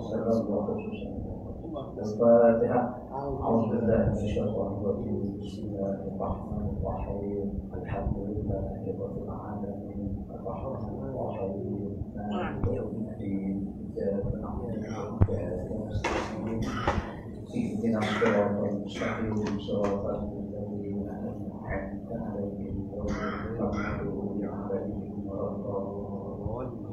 wasallam wa Al-Fatihah. A'udzubillahi minasyaitonir rajim. Bismillahirrahmanirrahim. Alhamdulillahi rabbil alamin. Ar-Rahmanir Rahim. Maliki yaumiddin. Iyyaka na'budu wa iyyaka nasta'in. Ihdinas siratal mustaqim. Siratal ladzina an'amta 'alaihim ghairil maghdubi 'alaihim waladdallin.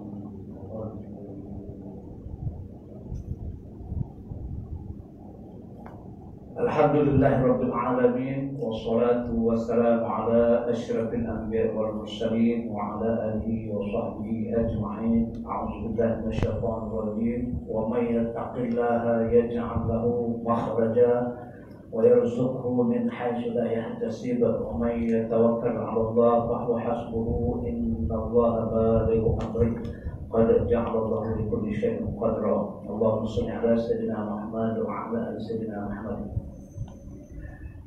Alhamdulillahirabbil alamin wassalatu wassalamu ala asyrafil anbiya'i wal mursalin wa ala alihi wa sahbihi ajma'in. A'udzubillahi minasyaitonir rajim. Wa may yattaqillaha yaj'al lahu makhraja wa yarzuqhu min haitsu la yahtasib wa may yatawakkal 'ala Allah fa huwa hasbuhu innallaha balighu amrih qad ja'ala Allahu li kulli syai'in qadra. Allahumma shalli 'ala sayyidina Muhammad wa 'ala ali sayyidina Muhammad.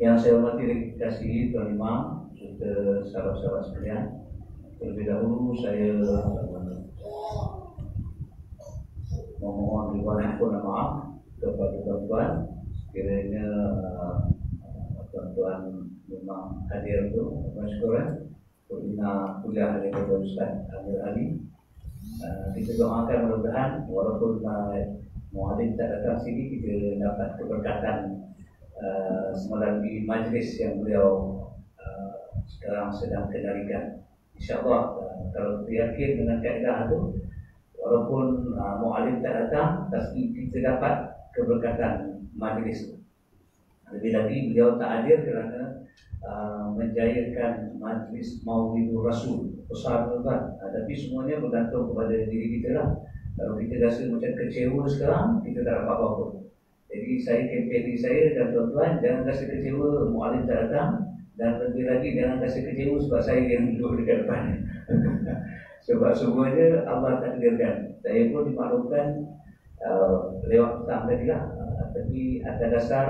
Yang saya hormati dan dikasihi Tuan Imam, sahabat-sahabat sekalian, terlebih dahulu saya memohon ribuan ampun dan maaf kepada tuan-tuan. Sekiranya tuan-tuan memang hadir tu, bersyukur Pembina kuliah daripada Ustaz Amir Ali. Kita doakan mudah-mudahan walaupun muadzin tak datang sini, kita dapat keberkatan melalui majlis yang beliau sekarang sedang kendalikan. InsyaAllah kalau kita yakin dengan kaedah itu, walaupun mu'alim tak datang, pasti kita dapat keberkatan majlis. Lebih lagi beliau tak hadir kerana menjayakan majlis Maulidur Rasul besar tuan. Tapi semuanya bergantung kepada diri kita lah. Kalau kita rasa macam kecewa sekarang, kita tak dapat apa-apa. Jadi saya kempen saya dan tuan-tuan, jangan rasa kecewa mu'alim tak datang, dan lebih lagi jangan rasa kecewa sebab saya yang duduk dekat depan. Sebab semuanya Allah takdirkan. Saya pun dimaklumkan lewat petang tadi lah, tapi atas dasar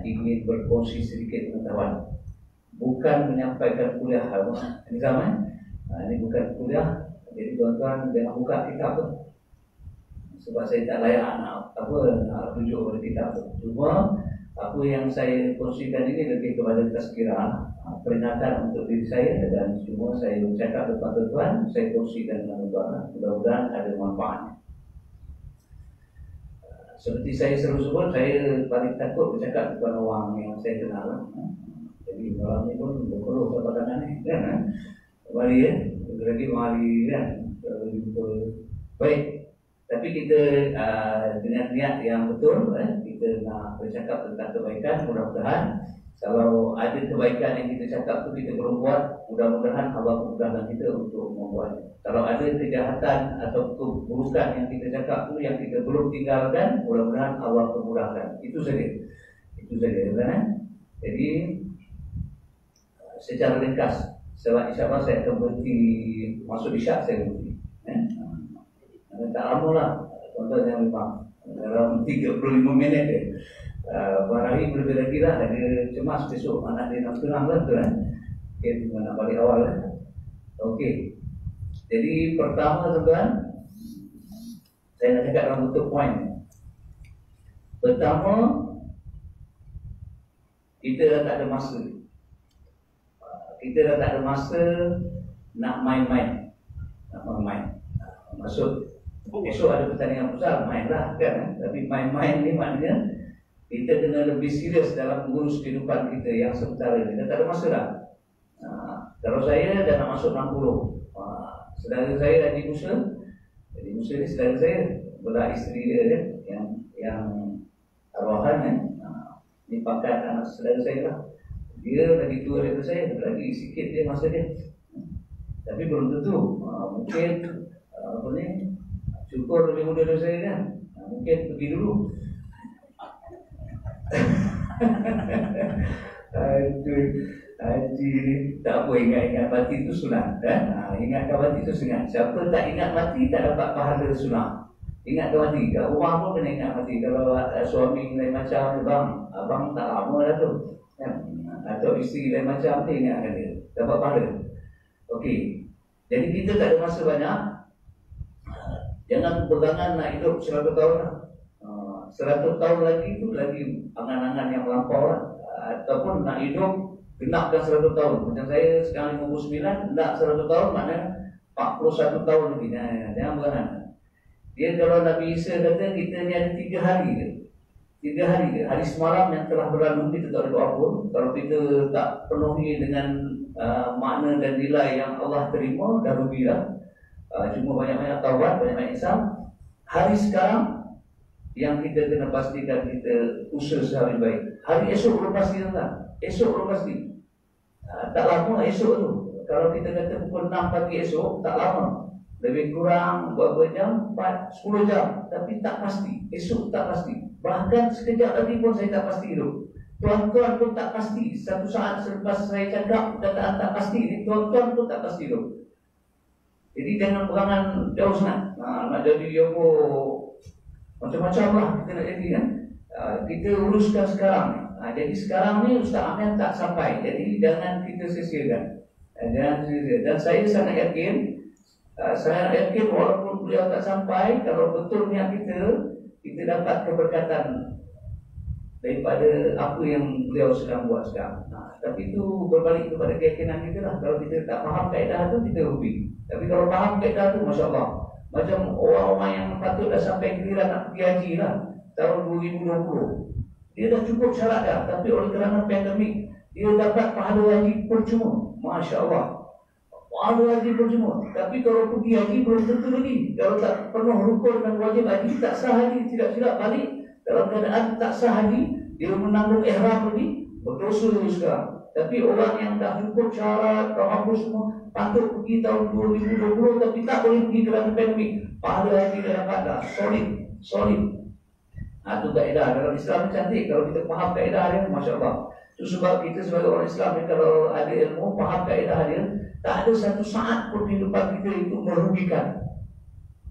ingin berkongsi sedikit pengetahuan. Bukan menyampaikan kuliah ini zaman, ini bukan kuliah. Jadi tuan-tuan jangan buka kitab tu, sebab saya tak layak nak rujuk pada kitab tu. Cuma apa yang saya kongsikan ini lebih kepada tazkirah, peringatan untuk diri saya, dan cuma saya bercakap depan tuan-tuan, saya kongsikan dengan tuan-tuan. Mudah-mudahan ada manfaatnya. Seperti saya selalu sebut, saya paling takut bercakap depan orang yang saya kenal. Jadi orang ni pun berkeluh kepada kanan ni, kan? Mari lagi mari kan. Baik. Tapi kita dengan niat yang betul, kita nak bercakap tentang kebaikan. Mudah-mudahan kalau ada kebaikan yang kita cakap tu kita belum buat, mudah-mudahan Allah mudahkan kita untuk membuatnya. Kalau ada kejahatan atau keburukan yang kita cakap tu yang kita belum tinggalkan, mudah-mudahan Allah memudahkan. Itu saja. Itu saja, kan? Jadi secara ringkas, sebab insyaAllah saya akan berhenti masuk isyak, saya berhenti. Tak lama lah, tuan-tuan yang memang dalam 35 minit dia. Barang lebih lagi lah, dia cemas besok anak dia nak tenang lah tu kan. Okay, nak balik awal lah. Okey. Jadi pertama tuan-tuan, saya nak cakap dalam bentuk poin. Pertama, kita dah tak ada masa. Kita dah tak ada masa nak main-main. Maksud esok ada pertandingan besar, mainlah kan. Tapi main-main ni maknanya kita kena lebih serius dalam mengurus kehidupan kita yang sementara ni. Kita tak ada masa dah. Kalau saya dah nak masuk 60, saudara saya Haji Musa. Haji Musa ni saudara saya, belah isteri dia yang arwahan kan. Ni pangkat anak saudara saya lah. Dia lagi tua daripada saya, lagi sikit dia masa dia. Tapi belum tentu. Mungkin apa ni, syukur lebih muda dari saya kan. Mungkin pergi dulu. Haji tak apa, ingat-ingat mati itu sunat kan? Ingatkan mati itu sunat. Siapa tak ingat mati tak dapat pahala sunat. Ingatkan mati. Kat rumah pun kena ingat mati. Kalau suami lain macam, abang tak lama dah tu kan? Atau isteri lain macam ni, ingatkan dia, dapat pahala. Okey. Jadi kita tak ada masa banyak. Jangan pegangan nak hidup 100 tahun lah. 100 tahun lagi itu lagi angan-angan yang melampau lah. Ataupun nak hidup genapkan 100 tahun. Macam saya sekarang 59, nak 100 tahun maknanya 41 tahun lagi. Jangan pegangan. Dia kalau Nabi Isa kata kita ni ada 3 hari je. 3 hari je. Hari semalam yang telah berlalu kita tak boleh buat apa. Kalau kita tak penuhi dengan makna dan nilai yang Allah terima, dah rugi lah. Cuma banyak-banyak taubat, banyak-banyak Islam. Hari sekarang yang kita kena pastikan kita usaha sehari baik. Hari esok belum pasti tak? Esok belum pasti. Tak lama esok tu. Kalau kita kata pukul 6 pagi esok, tak lama. Lebih kurang berapa jam? 10 jam. Tapi tak pasti. Esok tak pasti. Bahkan sekejap lagi pun saya tak pasti hidup. Tuan-tuan pun tak pasti. Satu saat selepas saya cakap perkataan tak pasti ni, tuan-tuan pun tak pasti hidup. Jadi jangan pegangan jauh sangat. Nak jadi apa, macam-macam lah kita nak jadi kan. Kita uruskan sekarang. Jadi sekarang ni Ustaz Ahmad tak sampai. Jadi jangan kita sia-siakan. Dan saya sangat yakin, walaupun beliau tak sampai, kalau betul niat kita dapat keberkatan daripada apa yang beliau sedang buat sekarang. Tapi itu berbalik kepada keyakinan kita lah. Kalau kita tak faham kaedah tu, kita rugi. Tapi kalau faham kaedah tu, Masya Allah. Macam orang-orang yang patut dah sampai giliran nak pergi haji lah, tahun 2020. Dia dah cukup syarat dah. Tapi oleh kerana pandemik, dia dapat pahala haji percuma. Masya Allah. Pahala haji percuma. Tapi kalau pergi haji belum tentu lagi. Kalau tak penuh rukun dan wajib haji, tak sah haji, tidak balik. Dalam keadaan tak sah haji, dia menanggung ihram lagi, berdosa sekarang. Tapi orang yang dah cukup syarat, apa semua, patut pergi tahun 2020 tapi tak boleh pergi kerana pandemik. Pahala haji dia dapat dah. Solid. Itu kaedah. Dalam Islam cantik. Kalau kita faham kaedah dia, Masya Allah. Itu sebab kita sebagai orang Islam ni, kalau ada ilmu, faham kaedah dia, tak ada satu saat pun kehidupan kita itu merugikan.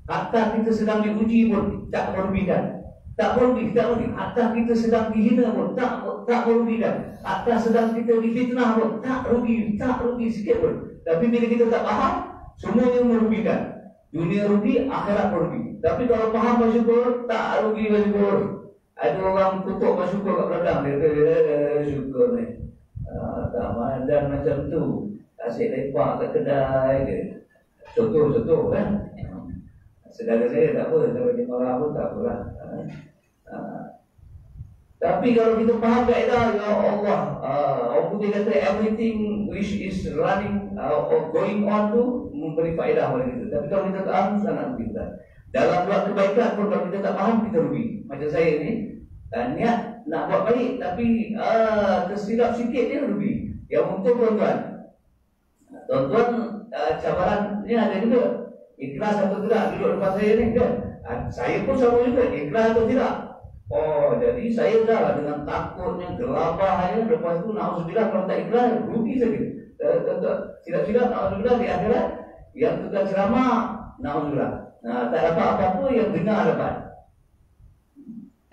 Hatta kita sedang diuji pun tak merugikan. Tak merugi. Hatta kita sedang dihina pun tak merugikan. Hatta sedang kita difitnah pun tak rugi sikit pun. Tapi bila kita tak faham, semuanya merugikan. Dunia rugi, akhirat rugi. Tapi kalau faham bersyukur, tak rugi bersyukur. Ada orang kutuk bersyukur kat belakang, dia kata syukur ni. Tak mandan macam tu. Asyik lepak kat kedai dia. Contoh kan. Saudara saya tak apa, kalau dia marah pun tak apalah. Tapi kalau kita faham kaedah, ya Allah, Allah dia kata everything which is running or going on tu memberi faedah pada kita. Tapi kalau kita tak faham, sangat rugi. Dalam buat kebaikan pun kalau kita tak faham, kita rugi. Macam saya ni, niat nak buat baik tapi tersilap sikit dia rugi. Yang untung tuan-tuan, cabaran ni ada juga. Ikhlas atau tidak duduk depan saya ni kan? Saya pun sama juga, ikhlas atau tidak. Jadi saya dah dengan takutnya, gelabahnya. Lepas tu na'udzubillah kalau tak ikhlas, rugi saja. Tidak na'udzubillah di akhirat, yang tukar ceramah, na'udzubillah. Tak dapat apa-apa, yang dengar dapat.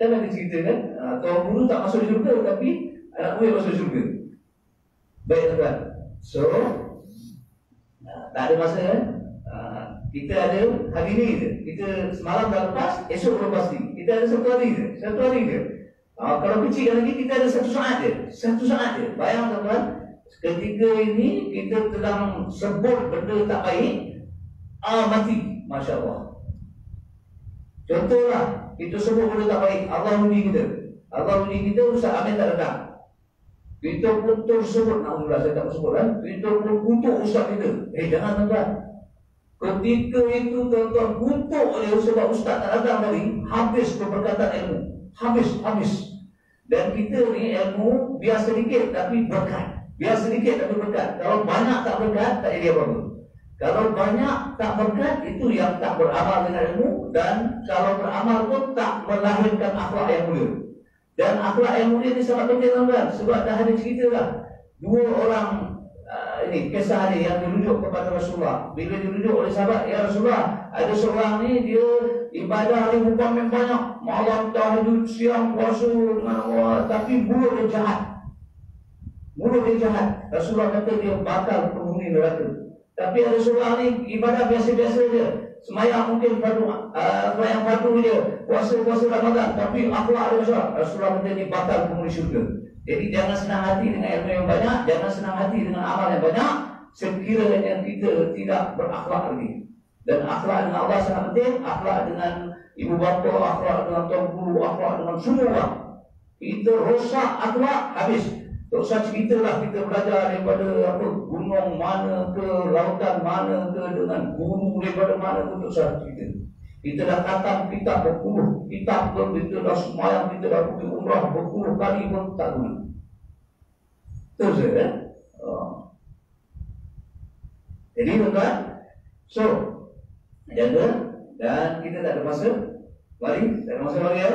Kan ada cerita kan? Tuan guru tak masuk syurga, tapi anak murid masuk syurga. Baik tuan. So, tak ada masa kan? Kita ada hari ni je. Kita semalam dah lepas, esok belum pasti. Kita ada satu hari je. Kalau kecil lagi, kita ada satu saat je. Bayang tuan-tuan, ketika ini kita sedang sebut benda tak baik, mati. Masya Allah. Contohlah, kita sebut benda tak baik, Allah uji kita, Ustaz Amin tak datang. Kita pun tersebut, alhamdulillah saya tak sebut kan, kita pun kutuk Ustaz kita. Jangan tuan-tuan. Ketika itu tuan-tuan kutuk oleh sebab Ustaz tak datang tadi, habis keberkatan ilmu. Habis. Dan kita ni ilmu biar sedikit tapi berkat. Kalau banyak tak berkat, tak jadi apa-apa. Kalau banyak tak berkat, itu yang tak beramal dengan ilmu. Dan kalau beramal pun tak melahirkan akhlak yang mulia. Dan akhlak yang mulia ni sangat penting tuan-tuan. Sebab dah ada cerita lah, dua orang ini kisah ni yang dirujuk kepada Rasulullah. Bila dirujuk oleh sahabat, ya Rasulullah, ada seorang ni dia ibadah hari bukan yang banyak, malam tahajud, siang puasa dengan Allah, tapi mulut dia jahat. Rasulullah kata dia bakal penghuni neraka. Tapi ada seorang ni ibadah biasa-biasa je. Semayang mungkin semayang fardu je, puasa Ramadan, tapi akhlak dia besar. Rasulullah kata ni batal penghuni syurga. Jadi jangan senang hati dengan ilmu yang banyak, jangan senang hati dengan amal yang banyak, sekiranya kita tidak berakhlak lagi. Dan akhlak dengan Allah sangat penting, akhlak dengan ibu bapa, akhlak dengan tuan guru, akhlak dengan semua orang. Kita rosak akhlak, habis. Tak usah ceritalah kita belajar daripada gunung mana ke, lautan mana ke, dengan guru daripada mana ke, tak usah cerita. Kita dah khatam kitab berpuluh kitab pun, kita dah semayang, kita dah pergi umrah berpuluh kali pun tak guna. Terus ya. Jadi tuan-tuan, so jaga, dan kita tak ada masa balik, tak ada masa balik ya.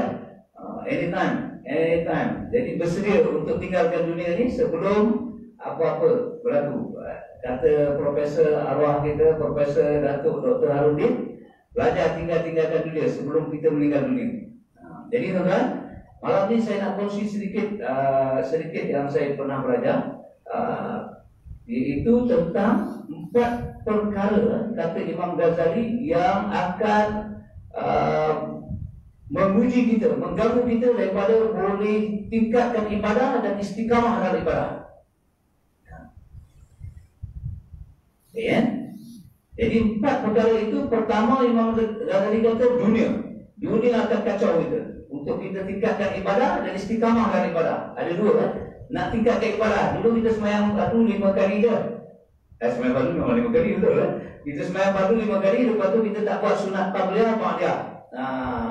Anytime. Jadi bersedia untuk tinggalkan dunia ni sebelum apa-apa berlaku. Kata Profesor arwah kita, Profesor Datuk Dr. Harudin, belajar tinggalkan dunia sebelum kita meninggal dunia. Jadi tuan-tuan, malam ni saya nak kongsi sedikit yang saya pernah belajar, iaitu tentang 4 perkara kata Imam Ghazali yang akan menguji kita, mengganggu kita daripada boleh tingkatkan ibadah dan istiqamah dalam ibadah. Ya. Jadi 4 perkara itu, pertama Imam Ghazali kata dunia akan kacau kita. Untuk kita tingkatkan ibadah dan istiqamah dalam ibadah. Ada 2 kan? Nak tingkatkan ibadah, dulu kita semayang fardu 5 kali je. Semayang fardu memang 5 kali betul kan? Kita semayang fardu 5 kali, lepas tu kita tak buat sunat qabliyah, ba'diyah.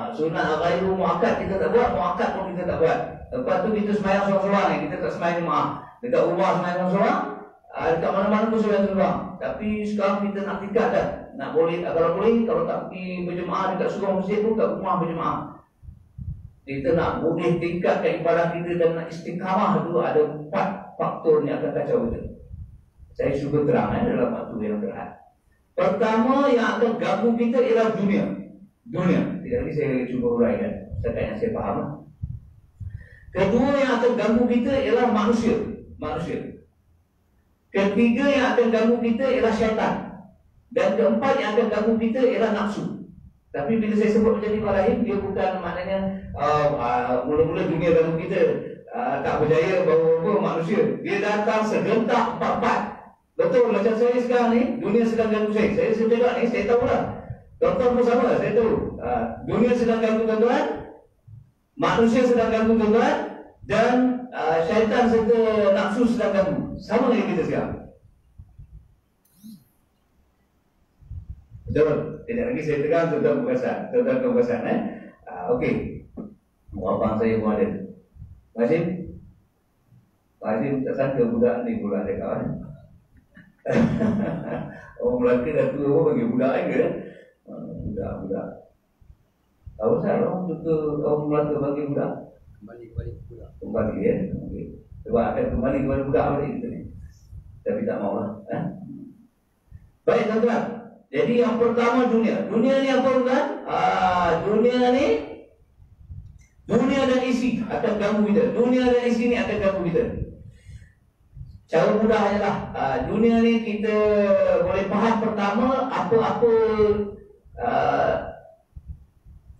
Sunat ghairu muakkad kita tak buat, muakkad pun kita tak buat. Lepas tu kita semayang seorang-seorang, kita tak semayang jemaah. Dekat rumah semayang seorang-seorang, dekat mana-mana pun semayang seorang. Tapi sekarang kita nak tingkatkan, nak boleh, kalau boleh, kalau tak pergi berjemaah dekat surau masjid pun, kat rumah berjemaah. Kita nak boleh tingkatkan ibadah kita dan nak istiqamah tu, ada 4 faktor yang akan kacau kita. Saya cuba terang dalam waktu yang terhad. Pertama yang akan ganggu kita ialah dunia. Tidak lagi saya cuba uraikan setakat yang saya faham. Kedua yang akan ganggu kita ialah manusia. Ketiga yang akan ganggu kita ialah syaitan. Dan keempat yang akan ganggu kita ialah nafsu. Tapi bila saya sebut macam ni Ibrahim, dia bukan maknanya mula-mula dunia ganggu kita, tak berjaya bawa manusia. Dia datang serentak 4-4. Betul, macam saya sekarang ni, dunia sedang ganggu saya. Saya sedang ni, saya tahu lah. Tuan-tuan pun sama, saya tahu. Dunia sedang ganggu tuan-tuan, manusia sedang ganggu tuan-tuan, dan syaitan serta nafsu sedang ganggu. Sama dengan kita sekarang. Betul. Tidak lagi saya tegang tuan-tuan pembahasan. Okey. Abang saya pun ada. Pak Hasim tak sangka budak ni budak dia kawan. Orang Melaka dah tua pun bagi budak ke? Budak. Tahu saya orang Melaka bagi budak. Kembali ya. Okay. Sebab akan kembali kepada budak balik kita ni. Tapi tak maulah. Baik tuan-tuan. Jadi yang pertama dunia. Dunia ni apa tuan? Dunia dan isi akan ganggu kita. Dunia dan isi ni akan ganggu kita. Cara mudahnya lah, dunia ni kita boleh faham pertama apa-apa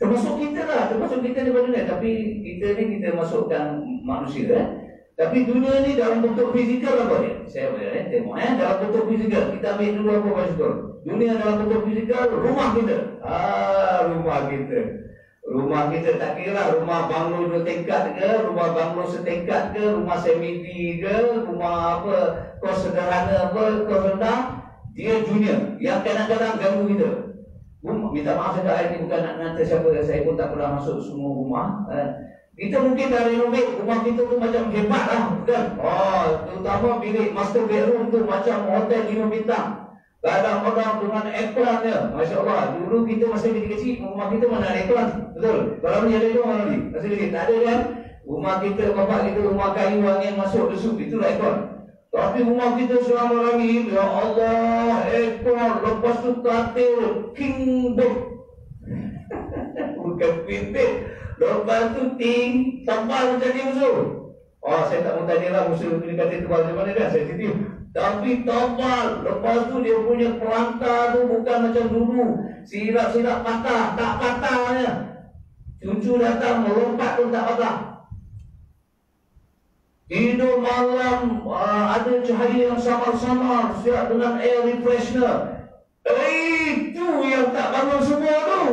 termasuk kita ni dunia. Tapi kita masukkan manusia. Tapi dunia ni dalam bentuk fizikal apa dia? Saya boleh tengok dalam bentuk fizikal. Kita ambil dulu apa pasal dunia dalam bentuk fizikal, rumah kita. Rumah kita tak kira lah, rumah banglo 2 tingkat ke, rumah banglo setingkat ke, rumah semiti ke, rumah apa, kos sederhana apa, kos rendah. Dia dunia yang kadang-kadang ganggu kita. Minta maaf saya ini bukan nak ngata siapa, saya pun tak pernah masuk semua rumah. Kita mungkin dah renovate rumah kita tu macam hebat lah, bukan? Terutama bilik master bedroom tu macam hotel 5 bintang. Kadang-kadang dengan aircon-nya, Masya Allah. Dulu kita masih kecil, rumah kita mana ada aircon. Betul? Kalau ni ada aircon mana ni? Masih kecil, tak ada kan? Rumah kita, bapak kita, rumah kayu, angin masuk, desuk, itulah aircon. Tapi rumah kita selama lagi, ya Allah, aircon, lepas tu katil, king bed. Bukan queen bed. Lepas tu ting, tebal macam ni musuh. Saya tak mau tanya lah musuh ni katil tebal macam mana dah, saya titip. tapi tebal. Lepas tu dia punya pelantar tu bukan macam dulu silap-silap patah, tak patahnya. Cucu datang melompat pun tak patah. Tidur malam ada cahaya yang samar-samar siap dengan air refreshener. Itu yang tak bangun semua tu.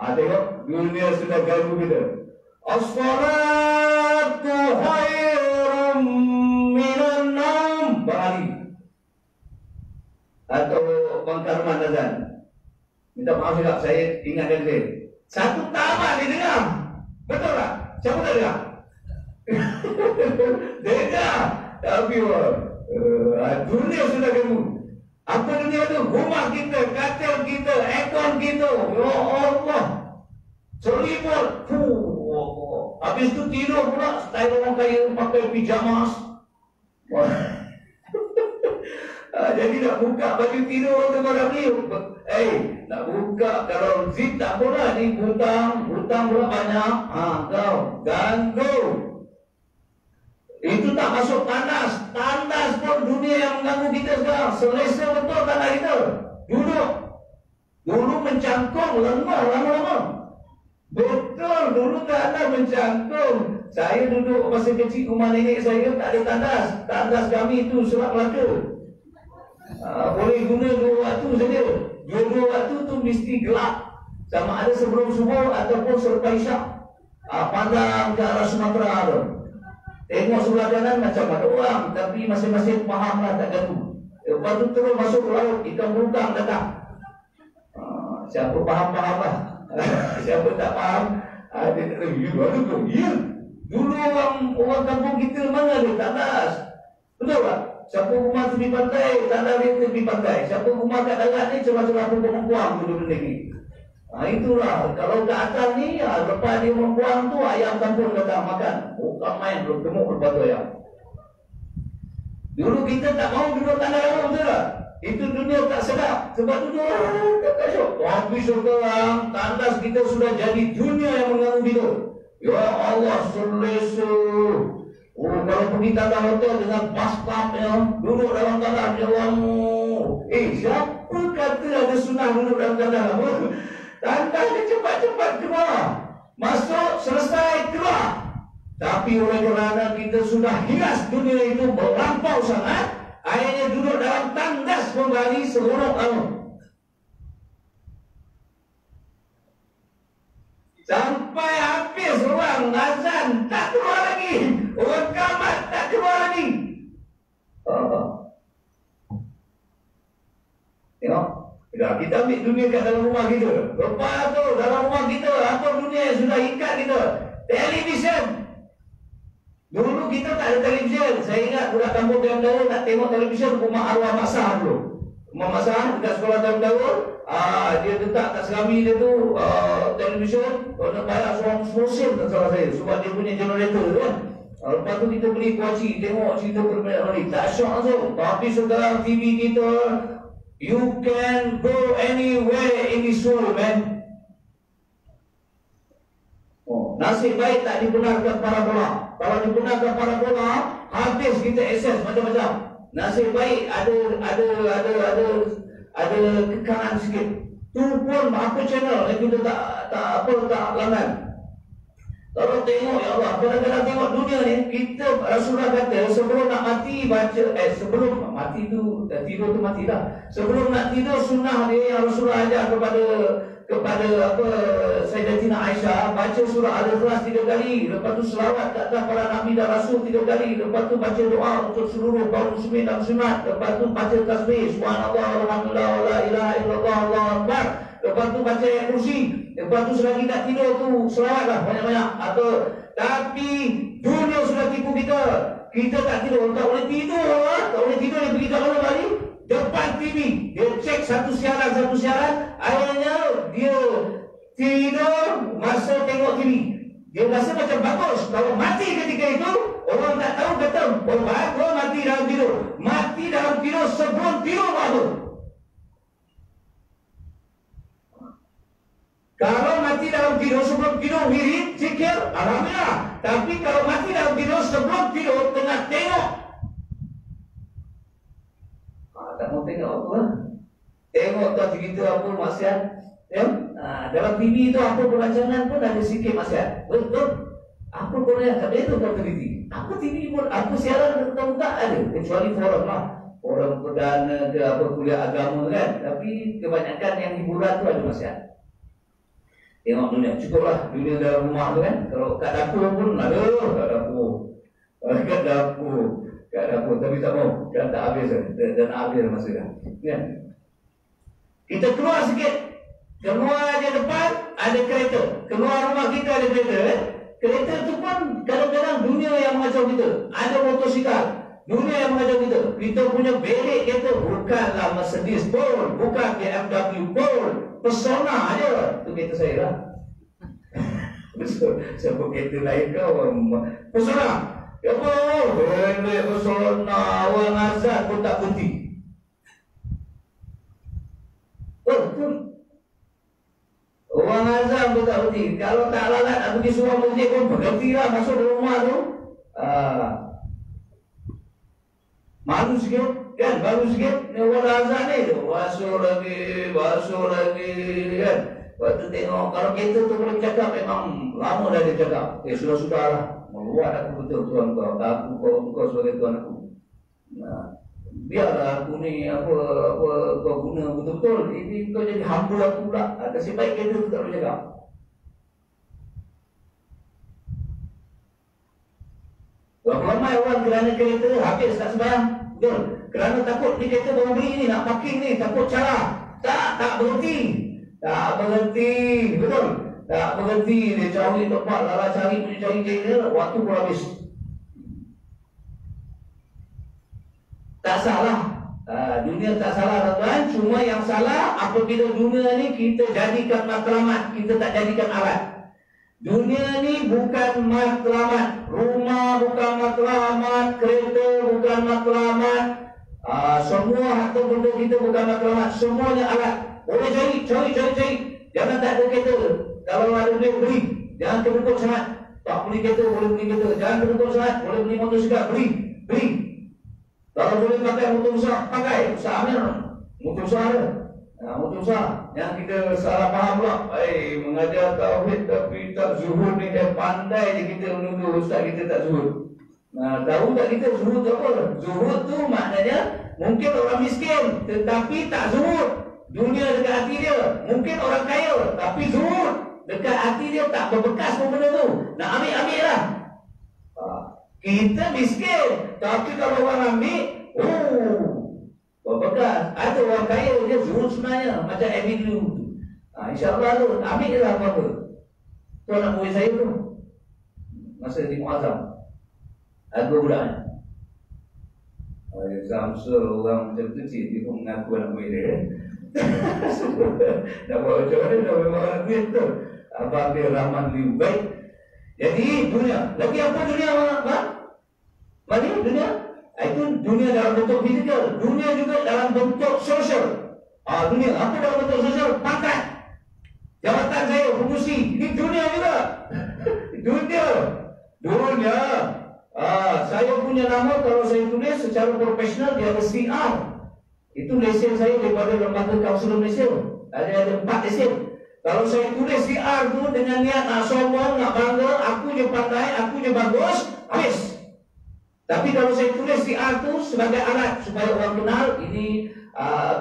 Tengok dunia sudah ganggu kita. As-salatu khairum minan naum. Balik atau Bang Karman azan. Minta maaf juga, saya ingatkan saya. Satu tamat dia dengar. Betul tak? Siapa tak dengar? Dengar. Tapi dunia sudah ganggu. Apa dunia tu? Rumah kita, katil kita, aircon kita. Ya Allah. Selimut. Habis tu tidur pula style orang kaya pakai pijamas. Jadi nak buka baju tidur tu malam ni. Nak buka kalau zip tak boleh ni, hutang pula banyak. Kau ganggu. Itu tak masuk tandas. Tandas pun dunia yang mengganggu kita sekarang. Selesa betul tandas kita. Dulu mencangkung, lengah lama-lama. Betul, dulu tandas mencangkung. Saya duduk masa kecil rumah nenek saya tak ada tandas. Tandas kami itu Selat Melaka. Boleh guna 2 waktu saja. 2 waktu tu mesti gelap. Sama ada sebelum subuh ataupun selepas isyak. Pandang ke arah Sumatera tu. Tengok sebelah kanan macam ada orang, tapi masing-masing fahamlah tak ganggu. Lepas tu terus masuk ke laut, ikan berutang datang. Siapa faham-faham lah. Siapa tak faham, dia kata, ya. Dulu orang kampung kita mana ada tandas. Betul tak? Siapa rumah tepi pantai, tandas dia tepi pantai. Siapa rumah kat darat ni, celah-celah perempuan dulu ni. Itulah, kalau ke atas ni, lepas dia membuang tu, ayam kampung datang makan. Bukan main, belum gemuk lepas tu ayam. Dulu kita tak mahu duduk tanah lama, betul tak? Itu dunia tak sedap. Sebab tu dia tak syok. Tapi sekarang, tandas kita sudah jadi dunia yang mengganggu kita. Ya Allah, selesa. Kalau pergi tandas hotel dengan bathtub ya, duduk dalam tandas, ya Allah. Siapa kata ada sunnah duduk dalam tandas lama? Tandas dia cepat-cepat keluar. Masuk, selesai, keluar. Tapi oleh kerana kita sudah hias dunia itu melampau sangat, akhirnya duduk dalam tandas kembali seronok lama. Sampai habis orang azan tak keluar lagi. Orang kamat tak keluar lagi. Tengok. Kita ambil dunia kat dalam rumah kita. Lepas tu dalam rumah kita, apa dunia yang sudah ikat kita? Televisyen. Dulu kita tak ada televisyen. Saya ingat budak kampung Taman Daun nak tengok televisyen rumah arwah Masah dulu. Rumah Masah dekat sekolah Taman Daun. Dia letak kat serami dia tu televisyen. Kalau nak bayar seorang musim tak salah saya. Sebab dia punya generator tu kan. Lepas tu kita beli kuaci, tengok cerita permainan. Tak syok langsung. Tapi sekarang TV kita, you can go anywhere in this world, man. Nasib baik tak dibenarkan parabola. Kalau dibenarkan parabola, habis kita akses macam-macam. Nasib baik ada kekanan sikit. Tu pun apa channel yang kita tak langgan. Kalau tengok, ya Allah, kadang-kadang tengok dunia ni, kita Rasulullah kata sebelum nak mati baca, sebelum mati tu, tidur tu mati dah. Sebelum nak tidur sunnah dia yang Rasulullah ajar kepada Sayyidatina Aisyah, baca surah Al-Ikhlas 3 kali, lepas tu selawat ke atas para nabi dan rasul 3 kali, lepas tu baca doa untuk seluruh kaum muslimin dan muslimat, lepas tu baca tasbih subhanallah walhamdulillah wala ilaha illallah Allahu akbar, lepas tu baca ayat kursi, lepas tu selagi tak tidur tu selawatlah banyak-banyak. Tapi dunia sudah tipu kita. Kita tak tidur, tak boleh tidur lah. Tak boleh tidur, dia pergi kat mana kali? Depan TV. Dia cek satu siaran, akhirnya dia tidur masa tengok TV. Dia rasa macam bagus. Kalau mati ketika itu, orang tak tahu kata, bagus mati dalam tidur. Mati dalam tidur sebelum tidur baru. Kalau mati dalam tidur sebelum tidur wirid, zikir, alhamdulillah. Tapi kalau mati dalam tidur sebelum tidur tengah tengok Tengok tak cerita apa maksiat. Ya? Dalam TV itu apa perancangan pun ada sikit maksiat. Betul. Apa Korea kat itu kau teliti. Apa TV pun, apa siaran kau tak ada. Kecuali forum lah. Forum perdana ke apa kuliah agama kan. Tapi kebanyakan yang hiburan tu ada maksiat. Tengok dunia, cukuplah dunia dalam rumah tu kan. Kalau kat dapur pun ada, kat dapur. Kat dapur. Tapi tak mau, kan tak habis kan. Dan habis masa dah. Kan? Kita keluar sikit. Keluar je depan, ada kereta. Keluar rumah kita ada kereta kan. Kereta tu pun kadang-kadang dunia yang mengacau kita. Ada motosikal, dunia yang mengacau kita. Kita punya berik kereta bukanlah Mercedes pun, bukan BMW pun, Persona aja. Tu kereta saya lah. Siapa kereta lain kau? Persona. Apa? Berik Persona. Orang azad pun tak berhenti. Betul. Orang azam pun tak berhenti. Kalau tak lalat nak pergi surau masjid pun berhentilah masuk rumah tu. Malu sikit kan, malu sikit. Ni orang azam ni basuh lagi kan. Waktu tengok kalau kita tu boleh cakap memang lama dah dia cakap. Sudah-sudahlah. Meluat aku betul tuan kau. Kau sebagai tuan aku. Biarlah aku ni apa kau guna betul-betul. Ini kau jadi hamba aku pula. Nasib baik kereta tu tak boleh cakap. Berapa ramai orang kerana kereta habis tak sembahyang. Betul. Kerana takut ni kereta baru beli ni, nak parking ni, takut cara. Tak berhenti. Tak berhenti. Betul. Tak berhenti. Dia cari tempat, lala cari dia, waktu pun habis. Tak salah. Dunia tak salah tuan-tuan. Cuma yang salah apabila dunia ni kita jadikan matlamat, kita tak jadikan alat. Dunia ni bukan matlamat. Rumah bukan matlamat, kereta bukan matlamat. Semua harta benda kita bukan matlamat. Semuanya alat. Boleh cari. Jangan tak ada kereta. Kalau ada duit beli. Jangan terbentuk sangat. Tak beli kereta, boleh beli kereta. Jangan terbentuk sangat. Boleh beli motosikal, beli. Kalau boleh pakai motor besar, pakai. Besar Amir, motor besar ada. Motor besar. Yang kita salah faham pula. Mengajar tauhid tapi tak zuhud ni. Pandai je kita menuduh ustaz kita tak zuhud. Tahu tak kita zuhud tu apa? Zuhud tu maknanya mungkin orang miskin tetapi tak zuhud. Dunia dekat hati dia. Mungkin orang kaya tapi zuhud. Dekat hati dia tak berbekas pun benda tu. Nak ambil lah. Kita miskin, tapi kalau orang ambil, berbekas. Ada orang kaya, dia zuhud sebenarnya. Macam Avenue. InsyaAllah tu, ambil lah apa-apa. Tu anak murid saya tu. Masa di Muazzam. Ada budak. Samsul orang macam kecil, dia pun mengaku anak murid dia. Dah buat macam mana, dah memang anak murid tu. Abang dia Rahman Liu. Baik. Jadi dunia. Lagi apa dunia apa? Mana dunia? Itu dunia dalam bentuk fizikal. Dunia juga dalam bentuk sosial. Dunia. Apa dalam bentuk sosial? Pangkat. Jabatan saya, pengurusi. Ini dunia juga. Dunia. Saya punya nama kalau saya tulis secara profesional dia ada CR. Itu lesen saya daripada Lembaga Kaunselor Malaysia. Ada 4 lesen. Kalau saya tulis CR tu dengan niat nak sombong, nak bangga, aku je pandai, aku je bagus, habis. Tapi kalau saya tulis CR tu sebagai alat supaya orang kenal ini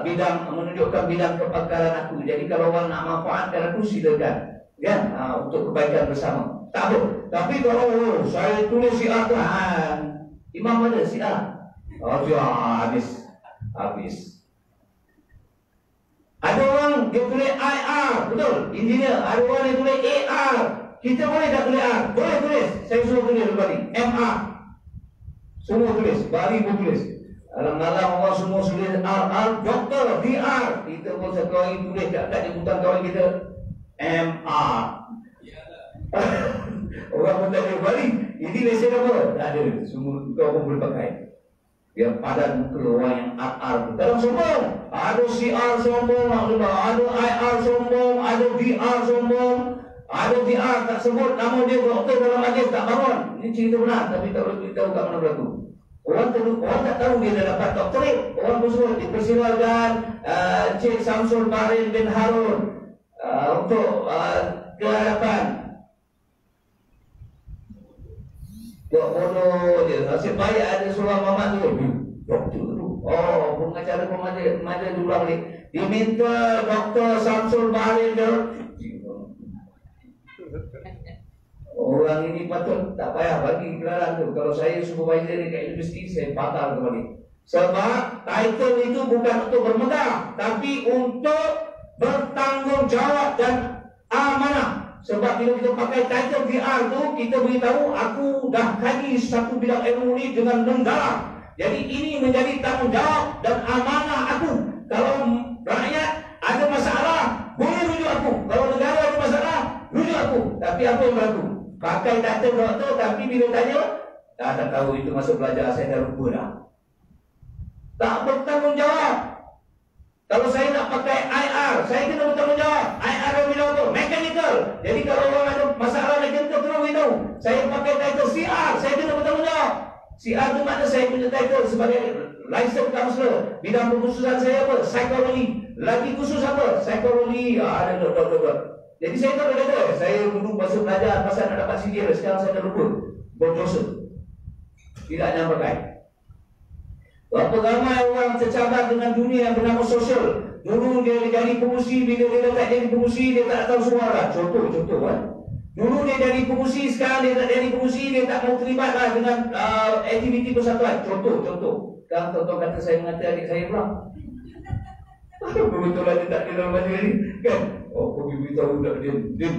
bidang menunjukkan bidang kepakaran aku. Jadi kalau orang nak manfaatkan aku silakan. Kan? Untuk kebaikan bersama. Tak apa. Tapi kalau saya tulis CR tu, imam ada CR. Habis. Ada orang dia tulis IR, betul, engineer. Ada orang dia tulis AR. Kita boleh tak tulis R? Boleh tulis. Saya suruh tulis Bali. MR. Semua tulis. Bali pun tulis. Alang-alang orang semua tulis RR, doktor, DR. Kita pun satu hari tulis kat jemputan kawan kita MR. Orang pun tak boleh Bali. Ini lesen apa? Tak ada. Semua kau pun boleh pakai. Yang padan muka orang yang RR tu. Dalam sombong. Ada CR sombong, ada IR sombong, ada DR sombong, ada DR tak sebut nama dia doktor dalam majlis tak bangun. Ini cerita benar tapi tak boleh beritahu kat mana berlaku. Orang tak tahu dia dah dapat doktorat. Orang bersuruh dipersilakan Encik Samsul Barin bin Harun untuk ke hadapan. Buat bodoh dia. Nasib baik ada seorang Muhammad tu. Doktor tu. Oh, pengacara remaja tu ulang ni. Dia minta Dr. Samsul Barin tu. Orang ini patut tak payah bagi gelaran tu. Kalau saya supervisor ni kat universiti, saya patah kembali. Sebab title itu bukan untuk bermegah, tapi untuk bertanggungjawab dan amanah. Sebab bila kita pakai title VR tu, kita beritahu aku dah kaji satu bidang ilmu ni dengan mendalam. Jadi ini menjadi tanggungjawab dan amanah aku. Kalau rakyat ada masalah, boleh rujuk aku. Kalau negara ada masalah, rujuk aku. Tapi apa yang berlaku? Pakai title doktor, tapi bila tanya, tak tahu itu masuk belajar, saya dah lupa dah. Tak bertanggungjawab. Kalau saya nak pakai IR, saya kena bertanggungjawab. IR yang bilang apa? Mechanical. Jadi kalau orang ada masalah mechanical, terus beritahu. Saya pakai title CR, saya kena bertanggungjawab. CR tu makna saya punya title sebagai licensed counselor. Bidang kekhususan saya apa? Psikologi. Lagi khusus apa? Psikologi. Ada doktor. Jadi saya tak ada kata, saya dulu masa belajar pasal nak dapat CDL, sekarang saya dah lupa. Berdosa. Tidak nak pakai. Berapa ramai orang tercabar dengan dunia yang bernama sosial. Dulu dia jadi pengusi, bila dia tak jadi pengusi, dia tak tahu suara. Contoh kan. Dulu dia jadi pengusi, sekarang dia tak jadi pengusi, dia tak mau terlibat lah dengan aktiviti persatuan. Contoh. Sekarang tuan-tuan kata saya mengata adik saya pula. Betul lah dia tak ada dalam baju ni, kan? Oh, kau beritahu tak dia,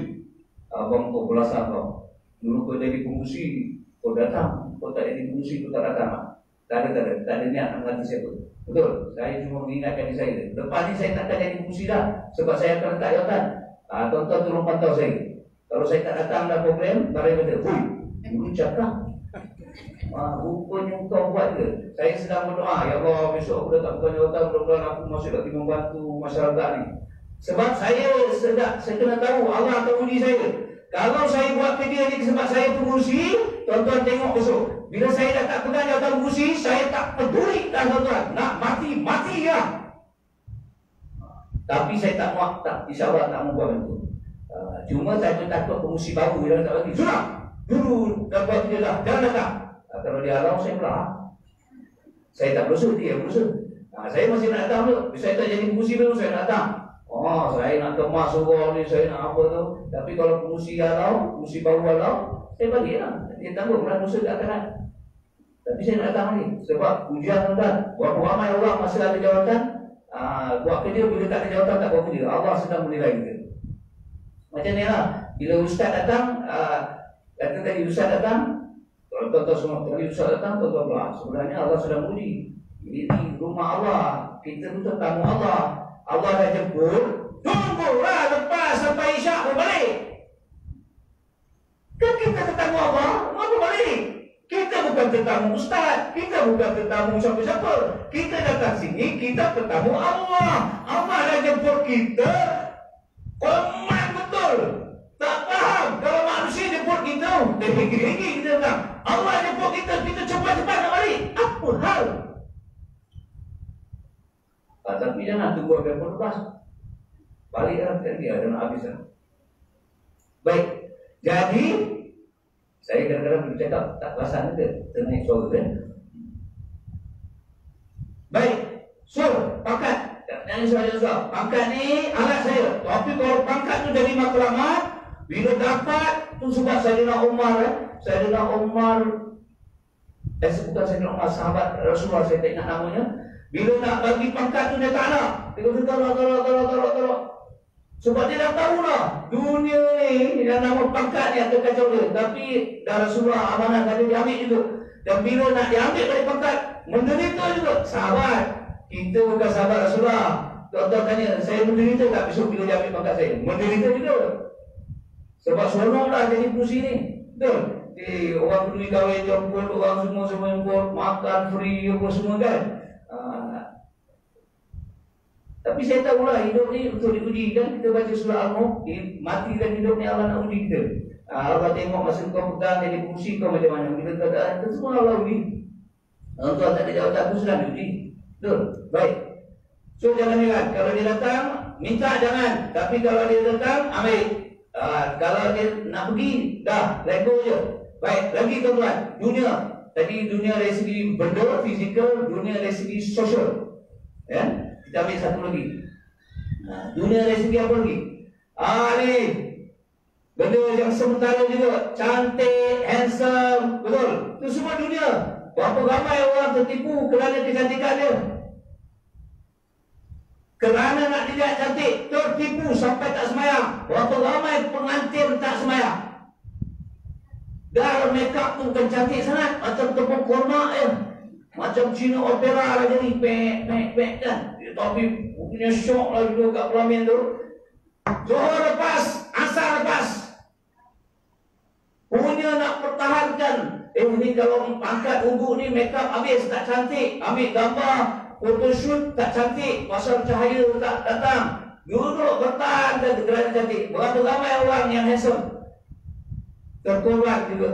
abang kau belasah kau. Dulu kau jadi pengusi, kau datang. Kau tak jadi pengusi, kau tak datang. Tak ada niat nak mengganti siapa. Betul, saya cuma mengingatkan diri saya. Lepas ni saya tak akan jadi pengusi dah, sebab saya akan letak jawatan. Tuan-tuan tolong pantau saya. Kalau saya tak datang dalam program, barang kata, "Hui, dulu cakap." Rupanya kau buat ke? Saya sedang berdoa, ya Allah, besok aku datang bukan jawatan, mudah-mudahan aku masih lagi membantu masyarakat ni. Sebab saya kena tahu Allah akan uji saya. Kalau saya buat kerja ni sebab saya pengurusi, tuan-tuan tengok besok. Bila saya dah tak pegang jawatan pengurusi, saya tak peduli dah tuan-tuan. Nak mati lah. Tapi saya tak muak, insyaAllah tak mau buat itu. Cuma saya takut pengurusi baru yang tak bagi. Sudah, dulu dah buat kerja dah, jangan datang. Kalau dia halau, saya pula. Saya tak berusaha, dia berusaha. Saya masih nak datang tu. Saya tak jadi pengurusi dulu, saya nak datang. Saya nak kemas orang ni, saya nak apa tu. Tapi kalau pengurusi halau, pengurusi baru halau, saya bagilah. Dia tanggung berat dosa tak akan. Tapi saya nak datang ni. Sebab ujian tuan-tuan. Berapa ramai orang masih ada jawatan, buat kerja, bila tak ada jawatan tak buat kerja. Allah sedang menilai kita. Macam ni lah. Bila ustaz datang, kata tadi ustaz datang, tuan-tuan semua tadi ustaz datang, tuan-tuan pula. Sebenarnya Allah sedang uji. Ini rumah Allah. Kita tu tetamu Allah. Allah dah jemput. Tunggulah lepas sampai isyak pun balik. Kan kita tetamu Allah, apa balik? Kita bukan tetamu ustaz, kita bukan tetamu siapa-siapa. Kita datang sini, kita tetamu Allah. Allah dah jemput kita. Komat betul. Tak faham kalau manusia jemput kita, tinggi-tinggi kita datang. Allah jemput kita, kita cepat-cepat nak balik. Apa hal? Tapi jangan tunggu sampai pukul 12. Baliklah kan dia dan habislah. Baik. Jadi saya kadang-kadang bercakap tak perasan ke ternaik suara kan. Baik. So, pangkat. Yang soal. Pangkat ni alat saya. Tapi kalau pangkat tu jadi matlamat, bila dapat tu sebab Sayyidina Umar Sayyidina Umar bukan Sayyidina Umar, sahabat Rasulullah, saya tak ingat namanya. Bila nak bagi pangkat tu dia tak nak. Dia kata tolak. Sebab dia dah tahu lah dunia ni yang nama pangkat ni akan kacau dia. Tapi dah Rasulullah amanah kata dia ambil juga. Dan bila nak diambil dari pangkat, menderita juga. Sahabat, kita bukan sahabat Rasulullah. Tuan-tuan tanya, saya menderita tak besok bila dia ambil pangkat saya? Menderita juga. Sebab seronok lah jadi pengurusi ni. Betul? Orang peduli kahwin jemput, orang semua jemput, makan free apa semua kan. Tapi saya tahulah hidup ni untuk diuji kan. Kita baca surah Al-Mulk, mati dan hidup ni Allah nak uji kita. Allah tengok masa kau pegang jadi pengurusi kau macam mana. Bila keadaan itu semua Allah uji. Tuan tak ada jawatan pun sudah diuji. Betul? Baik. So jangan ingat, kalau dia datang, minta jangan. Tapi kalau dia datang, ambil. Kalau dia nak pergi, dah, let go je. Baik, lagi tuan-tuan, dunia. Tadi dunia dari segi benda, fizikal, dunia dari segi sosial. Ya, kita ambil satu lagi. Dunia dari segi apa lagi? Ni benda yang sementara juga, cantik, handsome, betul? Itu semua dunia. Berapa ramai orang tertipu kerana kecantikan dia. Kerana nak dilihat cantik, tertipu sampai tak semayang. Berapa ramai pengantin tak semayang. Dah make up tu kan cantik sangat, macam tepung korma je. Macam Cina opera lah jadi, pek kan. Tapi punya syok lah dulu kat pelamin tu. Zuhur lepas, asar lepas. Punya nak pertahankan. Ni kalau angkat ubu ni make up habis tak cantik. Ambil gambar photoshoot tak cantik, pasal cahaya tak datang. Duduk bertahan dan kerana cantik. Berapa ramai orang yang handsome terkorban juga.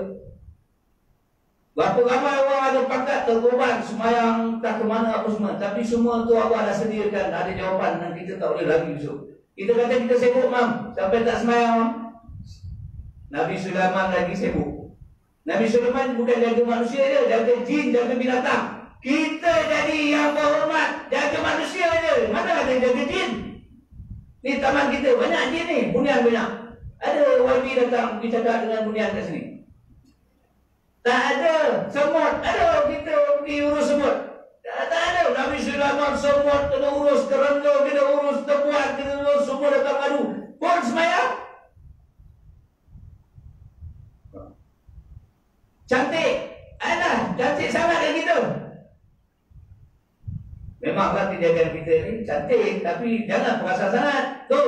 Berapa ramai orang ada pangkat terkorban, semayang tak ke mana apa semua. Tapi semua tu Allah dah sediakan, ada jawapan dan kita tak boleh lagi besok. Kita kata kita sibuk mam, sampai tak semayang mam. Nabi Sulaiman lagi sibuk. Nabi Sulaiman bukan jaga manusia je, jaga jin, jaga binatang. Kita jadi yang berhormat, jaga manusia je. Mana ada jaga jin? Ni taman kita, banyak jin ni, bunian banyak. Ada YB datang pergi cakap dengan bunian kat sini. Tak ada. Semut, ada kita pergi urus semut. Tak ada. Nabi Sulaiman semut kena urus, kerengga kena urus, tepuan kena urus, semua datang madu. Pun semayang. Cantik. Alah, cantik sangat kan kita. Memanglah tindakan kita ni cantik, tapi jangan perasa sangat. Tu,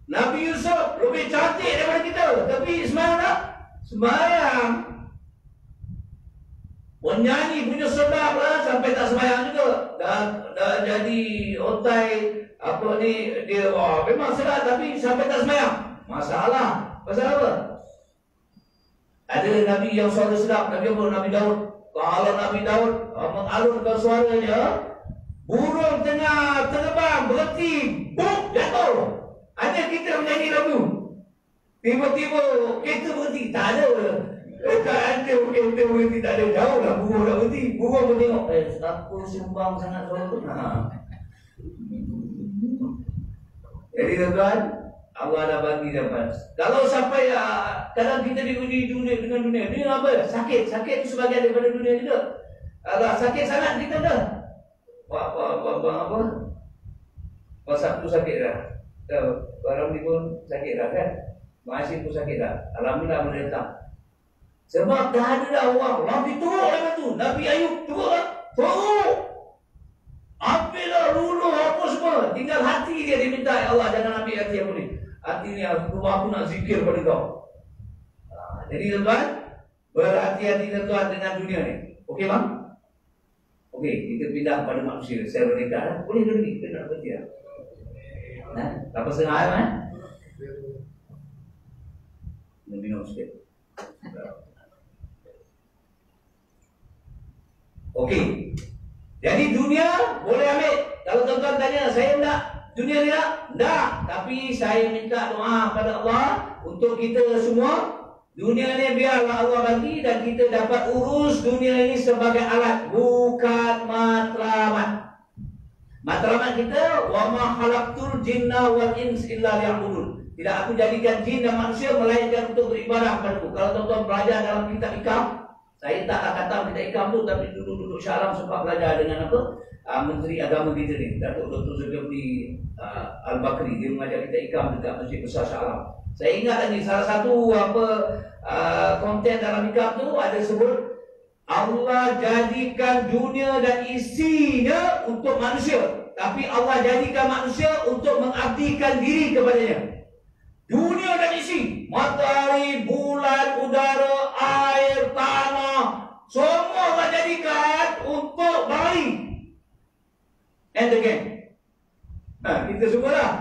Nabi Yusuf lebih cantik daripada kita, tapi semayang tak? Semayang. Menyanyi punya sedap lah, sampai tak semayang juga. Dah jadi otai apa ni, dia memang sedap, tapi sampai tak semayang. Masalah. Pasal apa? Ada Nabi yang suara sedap, Nabi apa? Nabi Daud. Kalau Nabi Daud mengalunkan suaranya, burung tengah terbang, berhenti, buk, jatuh. Ada kita menyanyi lagu. Tiba-tiba kereta berhenti, tak ada. Tak ada kereta berhenti, tak ada. Jauh lah burung dah berhenti. Burung pun tengok, aku sumbang sangat suara tu. Jadi tuan-tuan, Allah dah bagi dapat. Kalau sampai kadang kita diuji dunia dengan dunia. Dunia apa? Sakit. Sakit itu sebagian daripada dunia juga. Kalau sakit sangat kita dah. Apa? Pasal tu sakit dah. Barang ni pun sakit dah kan. Masih pun sakit dah. Alhamdulillah boleh datang. Sebab dah ada dah orang. Nabi teruk dengan tu. Nabi Ayub teruk lah. Teruk. Ambillah luluh apa semua. Tinggal hati dia diminta. Ya Allah, jangan ambil hati aku ni. Hati ni aku nak zikir pada kau. Jadi tuan-tuan, berhati-hati tuan-tuan dengan dunia ni. Okey bang? Okey, kita pindah pada manusia. Saya berdeka lah. Boleh ke ni? Kita nak berhenti lah. Apa setengah ayam kan? Minum sikit. Okey. Jadi dunia boleh ambil. Kalau tuan-tuan tanya, saya nak dunia ni tak? Tak. Tapi saya minta doa pada Allah untuk kita semua. Dunia ni biarlah Allah bagi dan kita dapat urus dunia ini sebagai alat, bukan matlamat. Matlamat kita, wa ma khalaqtul jinna wal ins illa liya'budun. Tidak aku jadikan jin dan manusia melainkan untuk beribadah kepadaku. Kalau tuan-tuan belajar dalam kitab Ikam, saya taklah kata kitab Ikam tu, tapi duduk-duduk Syaram sempat belajar dengan apa? Menteri Agama kita ni, Datuk Dr. Zulkifli Al-Bakri. Dia mengajar kita Ikam dekat Masjid Besar Syaram. Saya ingat lagi salah satu konten dalam Ikam tu ada sebut Allah jadikan dunia dan isinya untuk manusia, tapi Allah jadikan manusia untuk mengabdikan diri kepadanya. Dunia dan isi, matahari, bulan, udara, air, tanah, semua Allah jadikan untuk bari. And again, kita semua lah.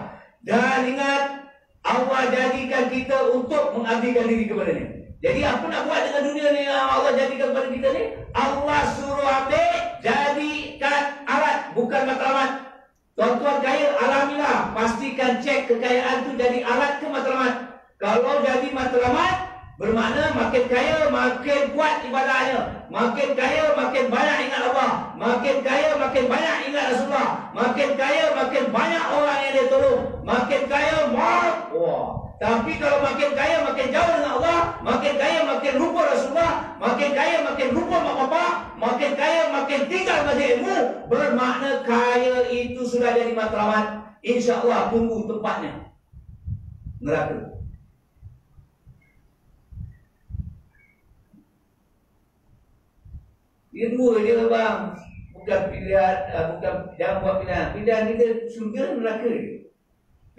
Dan ingat, Allah jadikan kita untuk mengabdikan diri kepadanya. Jadi apa nak buat dengan dunia ni yang Allah jadikan kepada kita ni? Allah suruh ambil, jadikan alat, bukan matlamat. Tuan-tuan kaya, alhamdulillah, pastikan cek kekayaan tu jadi alat ke matlamat. Kalau jadi matlamat, bermakna makin kaya, makin kuat ibadahnya. Makin kaya, makin banyak ingat Allah. Makin kaya, makin banyak ingat Rasulullah. Makin kaya, makin banyak orang yang dia tolong. Makin kaya, wah. Tapi kalau makin kaya, makin jauh dengan Allah. Makin kaya, makin lupa Rasulullah. Makin kaya, makin lupa mak bapak. Makin kaya, makin tinggal majlis ilmu. Bermakna kaya itu sudah jadi matlamat. InsyaAllah tunggu tempatnya neraka. Dia dua dia bang. Bukan pilihan, bukan, jangan buat pilihan. Pilihan kita surga neraka.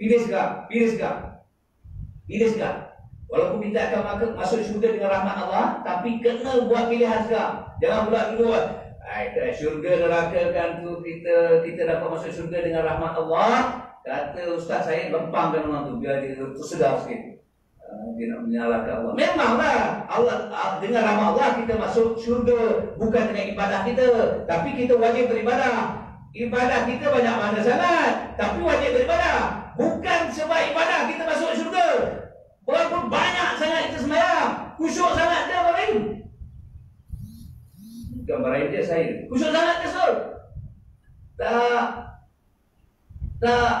Pilih sekarang, pilih sekarang. Pilih sekarang. Walaupun kita akan masuk syurga dengan rahmat Allah, tapi kena buat pilihan sekarang. Jangan pula dulu syurga neraka kan tu kita dapat masuk syurga dengan rahmat Allah. Kata ustaz saya lempangkan orang tu biar dia tersedar sikit. Dia nak menyalahkan Allah. Memanglah Allah dengan rahmat Allah kita masuk syurga bukan dengan ibadah kita, tapi kita wajib beribadah. Ibadah kita banyak mana sangat, tapi wajib beribadah. Bukan sebab ibadah kita masuk syurga. Berapa banyak sangat kita sembahyang, khusyuk sangat dia orang. Bukan barang dia saya. Khusyuk sangat dia sur. Tak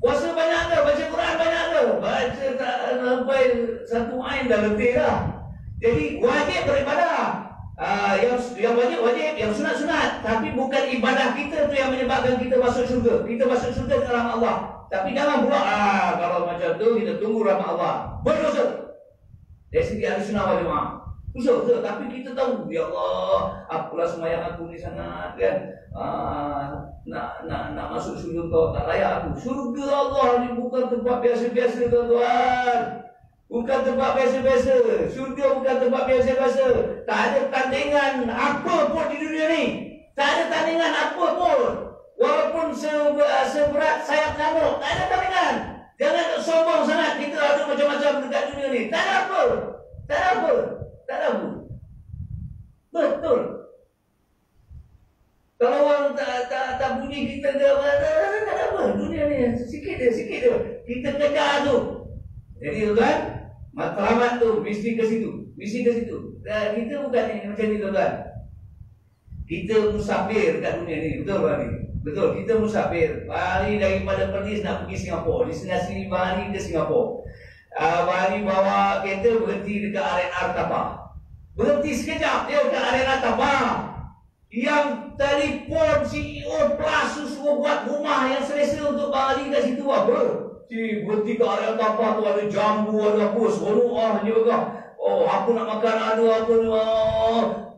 puasa banyak ke, baca Quran banyak ke? Baca tak sampai satu ain dah letih dah. Jadi wajib beribadah. Yang wajib, yang sunat. Tapi bukan ibadah kita tu yang menyebabkan kita masuk syurga. Kita masuk syurga dengan rahmat Allah. Tapi jangan pula kalau macam tu kita tunggu rahmat Allah. Berdosa. Dari segi Ahlussunnah wal Jamaah. Dosa, tapi kita tahu ya Allah, apalah sembahyang aku ni sangat kan. Nak masuk syurga kau tak layak aku. Syurga Allah ni bukan tempat biasa-biasa tuan-tuan. Bukan tempat biasa-biasa. Syurga bukan tempat biasa-biasa. Tak ada tandingan apa pun di dunia ni. Tak ada tandingan apa pun. Walaupun seberat sayap nyamuk, tak ada tandingan. Jangan sombong sangat kita ada macam-macam dekat dunia ni. Tak ada apa. Tak ada apa. Tak ada apa. Betul. Kalau orang tak bunyi kita tak ada apa. Dunia ni sikit dia. Kita kejar tu. Jadi tuan, matlamat tu mesti ke situ. Kita bukan ni macam ni tuan. Kita musafir kat dunia ni. Betul Bali? Betul, kita musafir. Bali daripada Perlis nak pergi Singapura. Destinasi Bali ke Singapura. Bali bawa kereta berhenti dekat RNR Tapah. Berhenti sekejap dia dekat RNR Tapah. Yang telefon CEO Plus suruh buat rumah yang selesa untuk Bali kat situ apa? Berhenti kat RNR Tapah tu ada jambu, ada apa. Seronok je kau. Oh, aku nak makan ada apa ni.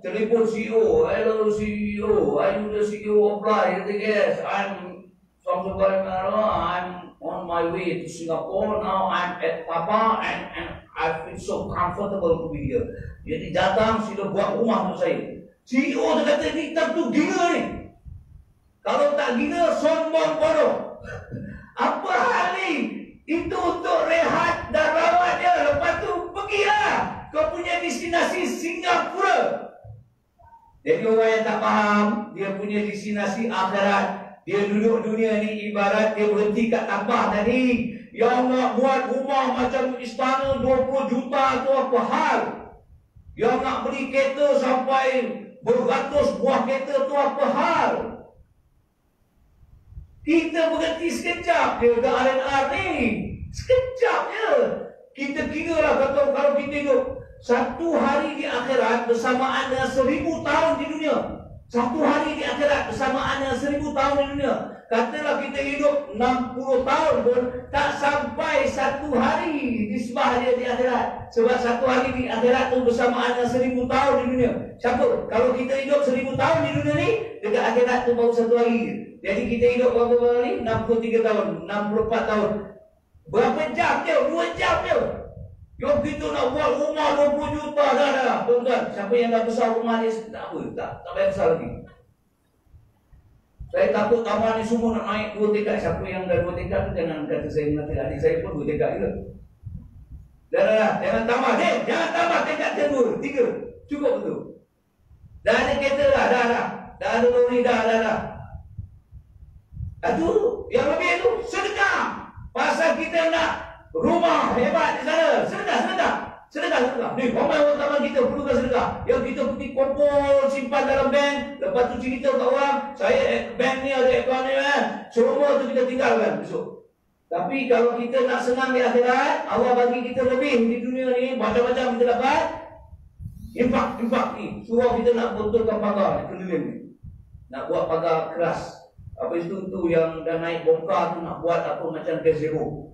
Telefon CEO, hello CEO, are you the CEO of Fly? Yes, I'm Samsul Barimaro. I'm on my way to Singapore. Now I'm at Papa and I feel so comfortable to be here. Jadi datang sila buat rumah untuk saya. CEO tu kata ni tentu gila ni. Kalau tak gila, sombong bodoh. Apa hal ni? Itu untuk rehat dan rawat dia. Lepas tu pergilah. Kau punya destinasi Singapura. Jadi orang yang tak faham, dia punya destinasi akhirat. Dia duduk dunia ni ibarat dia berhenti kat Tapah tadi. Yang nak buat rumah macam istana 20 juta tu apa hal? Yang nak beli kereta sampai beratus buah kereta tu apa hal? Kita berhenti sekejap je ke RNR ni. Sekejap je. Kita kira lah kalau kita hidup satu hari di akhirat bersamaan dengan 1000 tahun di dunia. Satu hari di akhirat bersamaan dengan 1000 tahun di dunia. Katalah kita hidup 60 tahun pun tak sampai satu hari nisbah dia di akhirat. Sebab satu hari di akhirat tu bersamaan dengan 1000 tahun di dunia. Siapa? Kalau kita hidup 1000 tahun di dunia ni, dekat akhirat tu baru satu hari. Jadi kita hidup berapa hari? 63 tahun, 64 tahun. Berapa jam je? 2 jam je. Yang kita nak buat rumah 20 juta dah. Tuan-tuan, siapa yang dah besar rumah ni tak apa, tak payah besar lagi. Saya takut taman ni semua nak naik 2 tingkat. Siapa yang dah 2 tingkat tu jangan kata saya mengatakan adik saya pun 2 tingkat juga. Dah. Jangan tambah. Jangan tambah tingkat kedua. 3. Cukup betul. Dah ada kereta dah. Dah ada lori dah. Itu yang lebih itu sedekah. Pasal kita nak rumah hebat di sana. Sedekah. Ni, ramai orang taman kita perlukan sedekah. Yang kita pergi kumpul, simpan dalam bank. Lepas tu cerita kat orang, saya bank ni ada akaun ni semua tu kita tinggalkan besok. Tapi kalau kita nak senang di akhirat, Allah bagi kita lebih di dunia ni, macam-macam kita dapat. Infak ni. Suruh kita nak betulkan pagar ni, keliling ni. Nak buat pagar keras. Apa itu tu yang dah naik bongkar tu nak buat apa macam gas zero.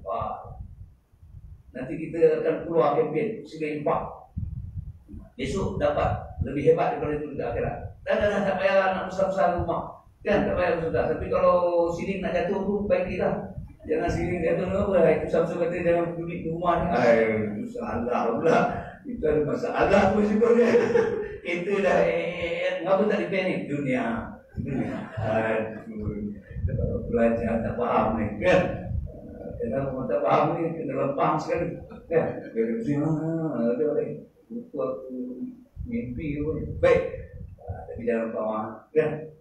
Nanti kita akan keluar kempen sila infak. Besok dapat lebih hebat daripada itu di akhirat. Dah tak payah nak besar-besar rumah. Kan tak payah besar. Tapi kalau siling nak jatuh tu baiklah. Jangan siling jatuh apa. Itu Samsul kata jangan duduk di rumah ni. Itu salah pula. Itu ada masalah pun sebenarnya. Kita dah ngapa tak repair ni? Dunia. Aduh. Kalau belajar tak faham ni kan. Kalau tak faham ni kena lempang sekali. Kan? Dari sini ada lagi. Buku aku mimpi pun. Baik. Tapi jangan bawah kan.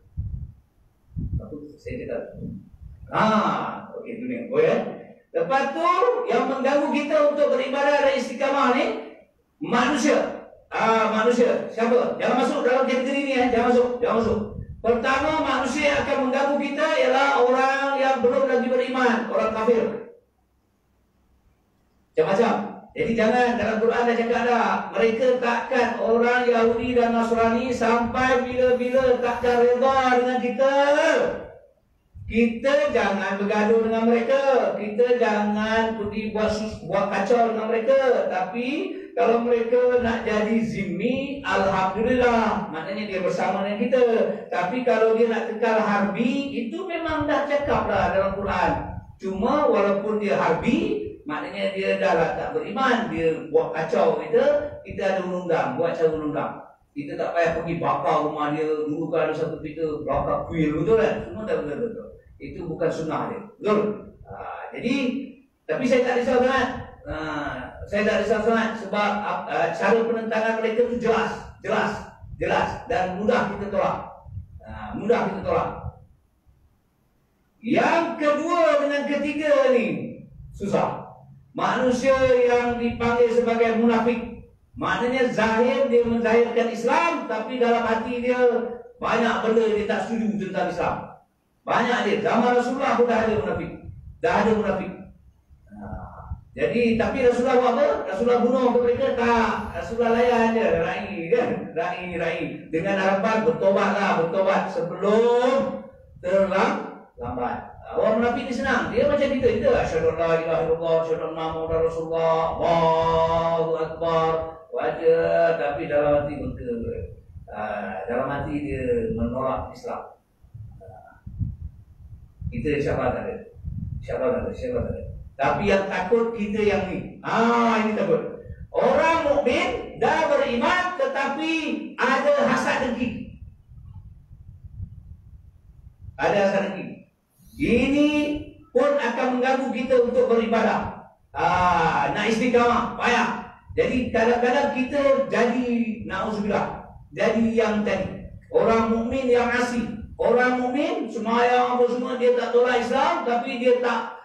Aku saya cakap. Okey dunia. Lepas tu yang mengganggu kita untuk beribadah dan istiqamah ni manusia. Manusia. Siapa? Jangan masuk dalam kategori ni Jangan masuk. Pertama manusia yang akan mengganggu kita ialah orang yang belum lagi beriman, orang kafir. Macam-macam. Jadi jangan dalam Quran dah cakap dah, mereka takkan orang Yahudi dan Nasrani sampai bila-bila takkan redha dengan kita. Kita jangan bergaduh dengan mereka. Kita jangan pergi buat kacau dengan mereka. Tapi kalau mereka nak jadi zimmi, alhamdulillah, maknanya dia bersama dengan kita. Tapi kalau dia nak kekal harbi, itu memang dah cakap dah dalam Quran. Cuma walaupun dia harbi, maknanya dia dah lah tak beriman, dia buat kacau kita ada undang-undang, buat cara undang-undang. Kita tak payah pergi bakar rumah dia. Dulu kan ada satu kita bakar kuil, betul kan? Semua tak betul. Itu bukan sunnah dia, betul? Jadi, tapi saya tak risau sangat. Sebab cara penentangan mereka itu jelas dan mudah kita tolak. Yang kedua dengan ketiga ni susah. Manusia yang dipanggil sebagai munafik, maknanya zahir dia menzahirkan Islam, tapi dalam hati dia banyak benda dia tak setuju tentang Islam. Banyak dia. Zaman Rasulullah pun dah ada munafik. Jadi tapi Rasulullah buat apa? Rasulullah bunuh mereka? Tak. Rasulullah layan je, rai. Dengan harapan bertobat sebelum terlambat. Orang munafik ni senang. Dia macam kita. Asyhadu an la ilaha illallah, asyhadu anna Muhammadar Rasulullah, Allahu akbar. Wajah, tapi dalam hati betul. Dalam hati dia menolak Islam. Kita siapa tak ada. Tapi yang takut kita yang ni. Ini takut. Orang mukmin dah beriman tetapi ada hasad dengki. Ini pun akan mengganggu kita untuk beribadah. Nak istiqamah, payah. Jadi kadang-kadang kita jadi na'udzubillah, jadi yang tadi orang mukmin yang asli. Orang mukmin sembahyang apa semua, dia tak tolak Islam, tapi dia tak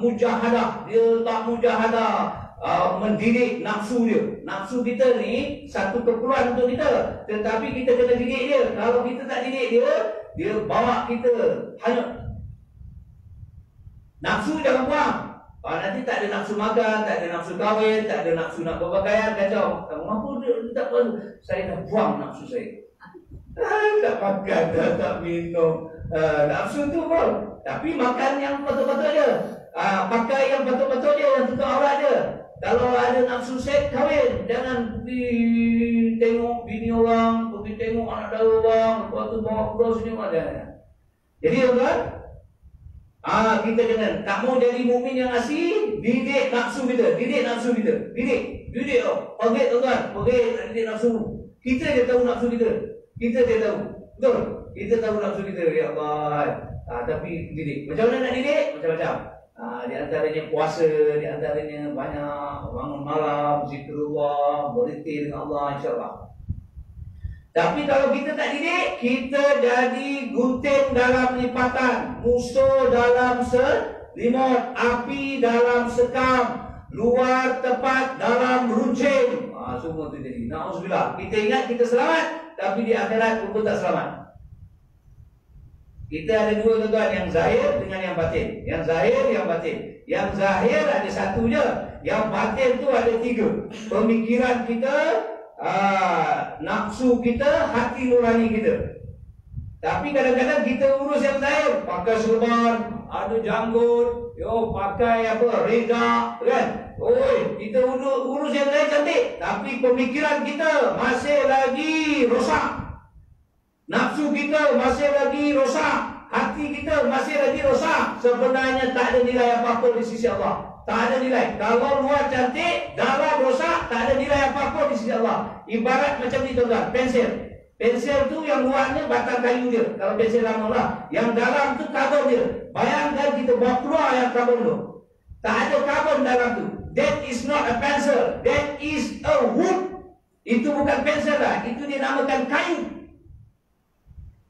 mujahadah, mendidik nafsu dia. Nafsu kita ni satu keperluan untuk kita, tetapi kita kena didik dia. Kalau kita tak didik dia bawa kita hanyut. Nafsu jangan buang. Nanti tak ada nafsu makan, tak ada nafsu kahwin, tak ada nafsu nak berpakaian, kacau. Kamu dia tak perlu. Saya dah buang nafsu saya. Tak makan, tak minum. Nafsu tu pun. Tapi makan yang betul-betul je. Pakai yang betul-betul je, yang tutup aurat je. Kalau ada nafsu seks, kahwin. Jangan pergi tengok bini orang, pergi tengok anak dara orang, lepas tu bawa pulau sini ada. Jadi tuan-tuan, kita kena tak mau jadi mukmin yang asli, didik nafsu kita. Didik. Pergi tuan-tuan, didik nafsu. Kita je tahu nafsu kita. Betul? Kita tahu nafsu kita, ya Allah. Tapi didik. Macam mana nak didik? Macam-macam. Di antaranya puasa, di antaranya banyak bangun malam, zikrullah, berzikir dengan Allah, insyaAllah. Tapi kalau kita tak didik, kita jadi gunting dalam lipatan, musuh dalam selimut, api dalam sekam, luar tepat dalam runcing. Semua itu jadi. Na'udzubillah. Kita ingat kita selamat, tapi di akhirat pun tak selamat. Kita ada dua tuan-tuan, yang zahir dengan yang batin. Yang zahir, yang batin. Yang zahir ada satu je, yang batin tu ada tiga. Pemikiran kita, nafsu kita, hati nurani kita. Tapi kadang-kadang kita urus yang zahir, pakai serban, ada janggut, pakai apa, reza, kan? Kita urus yang zahir cantik, tapi pemikiran kita masih lagi rosak. Nafsu kita masih lagi rosak, hati kita masih lagi rosak. Sebenarnya tak ada nilai apa-apa di sisi Allah. Tak ada nilai. Kalau luar cantik, dalam rosak, tak ada nilai apa-apa di sisi Allah. Ibarat macam ni tuan-tuan, pensil. Pensil tu yang luarnya batang kayu dia, kalau pensil lama lah. Yang dalam tu karbon dia. Bayangkan kita bawa keluar yang karbon tu, tak ada karbon dalam tu. That is not a pencil, that is a wood. Itu bukan pensel lah, itu dinamakan kayu.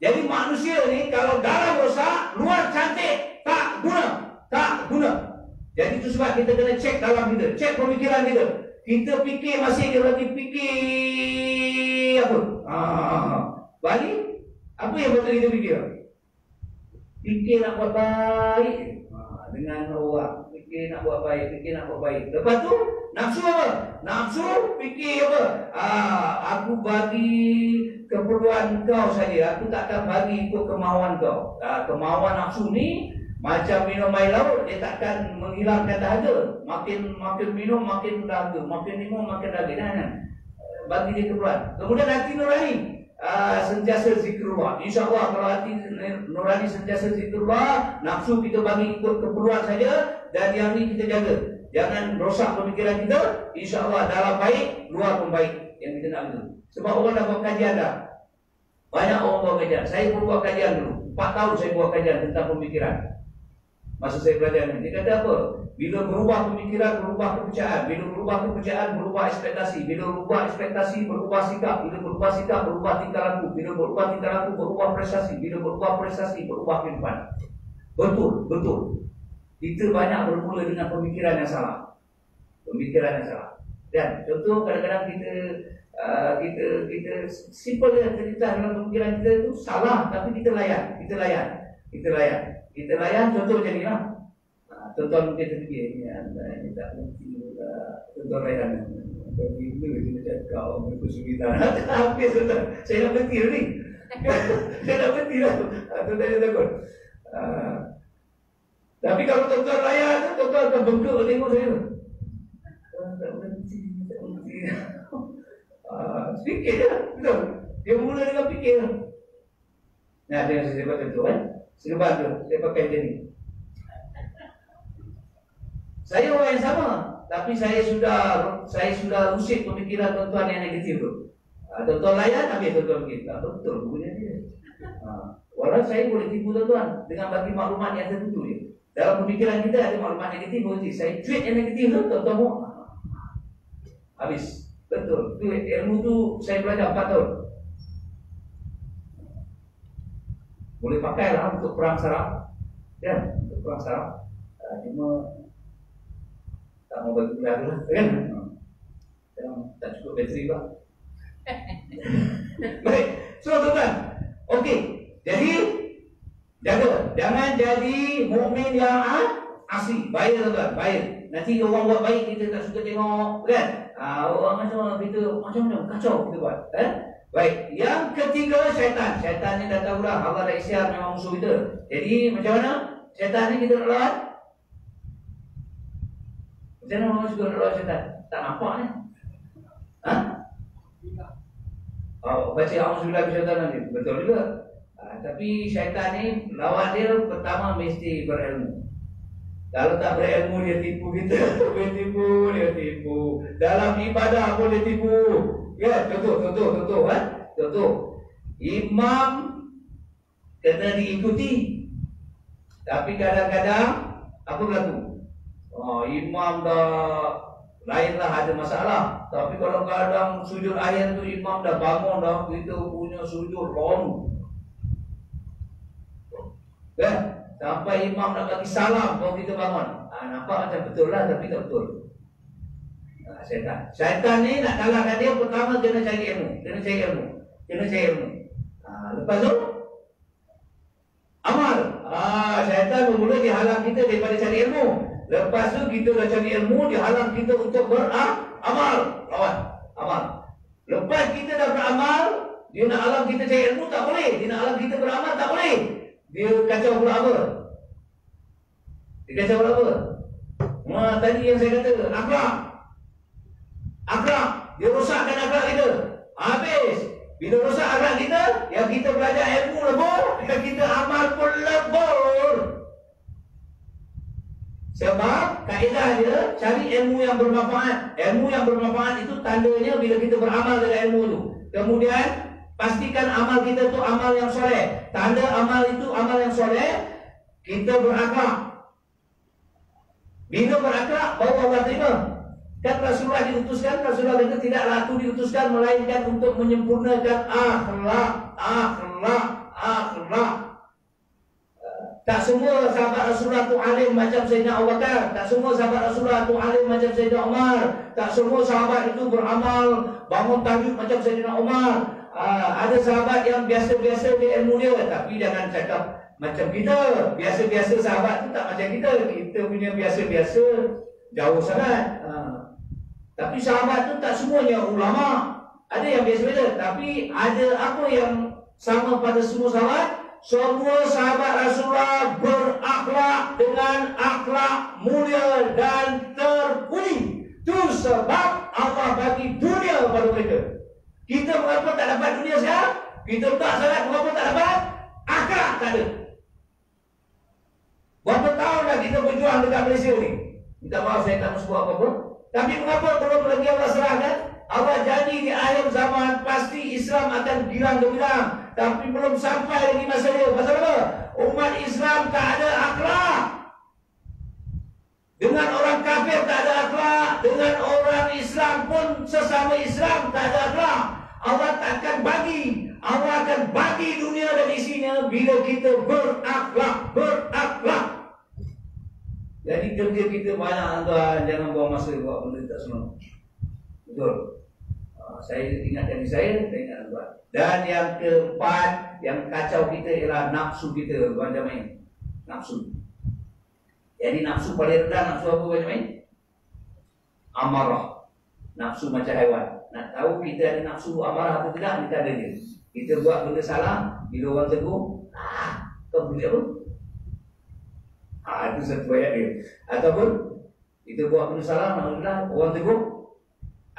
Jadi manusia ni kalau dalam rosak, luar cantik, tak guna, tak guna. Jadi itu sebab kita kena cek dalam kita, cek pemikiran kita. Kita fikir masih dia lagi fikir apa? Balik, apa yang betul kita fikir? Fikir nak buat baik dengan orang, fikir nak buat baik, fikir nak buat baik. Lepas tu nafsu apa? Nafsu fikir apa? Aku bagi keperluan kau saja, aku takkan bagi ikut kemauan kau. Kemauan nafsu ni macam minum air laut, dia takkan menghilangkan dahaga. Makin minum makin dahaga, makin minum makin dahaga. Bagi dia keperluan. Kemudian hati nurani, sentiasa zikrullah. InsyaAllah kalau hati nurani sentiasa zikrullah, nafsu kita bagi ikut keperluan saja, dan yang ni kita jaga. Jangan rosak pemikiran kita. InsyaAllah dalam baik, luar pun baik yang kita nak itu. Sebab orang dah buat kajian dah. Banyak orang buat kajian. Saya pun buat kajian dulu. 4 tahun saya buat kajian tentang pemikiran. Masa saya belajar ni, dia kata apa? Bila berubah pemikiran, berubah kepercayaan. Bila berubah kepercayaan, berubah ekspektasi. Bila berubah ekspektasi, berubah sikap. Bila berubah sikap, berubah tingkah laku. Bila berubah tingkah laku, berubah prestasi. Bila berubah prestasi, berubah kehidupan. Betul, betul. Kita banyak bermula dengan pemikiran yang salah. Pemikiran yang salah. Dan contoh kadang-kadang kita simple je cerita dalam pemikiran kita itu salah, tapi kita layan. Kita layan contoh macam ni lah. Tuan-tuan mungkin terfikir ni anda tak mesti tuan-tuan layan. Bila kita cakap berkesulitan habis tuan-tuan. Saya nak berhenti ni. Saya nak berhenti lah. Tuan-tuan jangan takut. Tapi kalau tuan-tuan layan, tuan-tuan akan bengkak tengok saya. Tak berhenti. Fikir je, betul. Dia mula dengan fikir. Nah, dengan sesebat contoh kan. Sebat tu, saya pakai macam ni. Saya orang yang sama, tapi saya sudah usik pemikiran tuan-tuan yang negatif tu. Tuan-tuan layan, habis tuan-tuan fikir. Tak betul punya dia. Walau saya boleh tipu tuan-tuan dengan bagi maklumat yang tertentu je. Dalam pemikiran kita ada maklumat negatif, positif. Saya tweet yang negatif tu, tuan-tuan mau habis. Betul. Ilmu tu saya belajar 4 tahun. Boleh pakai lah untuk perang saraf. Ya, untuk perang saraf. Cuma tak mau bagi belah lah, kan? Tak cukup bateri lah. Baik. So tuan-tuan, okey. Jadi jaga, jangan jadi mukmin yang asli. Baik tuan-tuan, baik. Nanti orang buat baik kita tak suka tengok, kan? Orang macam kita macam-macam kacau kita buat. Baik. Yang ketiga, syaitan. Syaitan ni dah tahulah Allah dah isyar memang musuh kita. Jadi macam mana syaitan ni kita nak lawan? Macam mana orang suka nak lawan syaitan? Tak nampak ni. Baca auzubillah bisyaitan nanti. Betul juga. Tapi syaitan ni lawan dia pertama mesti berilmu. Kalau tak berilmu dia tipu kita. Dia tipu. Dalam ibadah pun dia tipu. Ya, contoh. Imam kena diikuti. Tapi kadang-kadang Apa berlaku? Imam dah lainlah ada masalah. Tapi kalau kadang sujud akhir tu imam dah bangun dah, kita punya sujud long. Kan? Sampai imam nak bagi salam kalau kita bangun. Nampak macam betul lah, tapi tak betul. Syaitan ni nak kalahkan dia, pertama kena cari ilmu. Lepas tu amal. Syaitan bermula dihalang kita daripada cari ilmu. Lepas tu kita dah cari ilmu, dihalang kita untuk beramal. Lawan amal. Lepas kita dah beramal, dia nak halang kita cari ilmu, tak boleh. Dia nak halang kita beramal, tak boleh. Dia kacau pula apa? Tadi yang saya kata, akhlak. Dia rosakkan akhlak kita. Habis. Bila rosak akhlak kita, yang kita belajar ilmu lebur, yang kita amal pun lebur. Sebab kaedah dia, cari ilmu yang bermanfaat. Ilmu yang bermanfaat itu tandanya bila kita beramal dengan ilmu itu. Kemudian pastikan amal kita itu amal yang soleh. Tanda amal itu amal yang soleh, kita berakhlak. Bila berakhlak, baru Allah terima. Kan Rasulullah diutuskan, Rasulullah kata tidaklah aku diutuskan melainkan untuk menyempurnakan akhlak. Tak semua sahabat Rasulullah tu alim macam Sayyidina Abu Bakar. Tak semua sahabat Rasulullah tu alim macam Sayyidina Umar. Tak semua sahabat itu beramal bangun tahajud macam Sayyidina Umar. Ada sahabat yang biasa-biasa di ilmu dia. Tapi jangan cakap macam kita. Biasa-biasa sahabat tu tak macam kita. Kita punya biasa-biasa jauh sangat. Tapi sahabat tu tak semuanya ulama. Ada yang biasa-biasa. Tapi ada apa yang sama pada semua sahabat? Semua sahabat Rasulullah berakhlak dengan akhlak mulia dan terpuji. Itu sebab Allah bagi dunia kepada mereka. Kita mengapa tak dapat dunia sekarang? Kita tak sangat mengapa tak dapat? Akhlak tak ada. Berapa tahun dah kita berjuang dekat Malaysia ni? Minta maaf saya tak sebut apa-apa. Tapi mengapa belum lagi Allah serahkan? Allah janji di akhir zaman pasti Islam akan bilang gemilang. Tapi belum sampai lagi masa dia. Pasal apa? Umat Islam tak ada akhlak. Dengan orang kafir tak ada akhlak. Dengan orang Islam pun sesama Islam tak ada akhlak. Allah takkan bagi. Allah akan bagi dunia dan isinya bila kita berakhlak. Jadi kerja kita banyak tuan. Jangan buang masa buat benda tak senang. Betul. Saya ingat dari saya ingat tuan. Dan yang keempat, yang kacau kita ialah nafsu kita. Tuan Jamain. Nafsu. Jadi nafsu paling rendah, nafsu apa Tuan Jamain? Amarah. Nafsu macam haiwan. Nak tahu kita ada nafsu amarah atau tidak, kita ada dia. Kita buat benda salah, bila orang tegur, kau boleh apa? Itu satu ayat dia. Ataupun kita buat benda salah, alhamdulillah, orang tegur,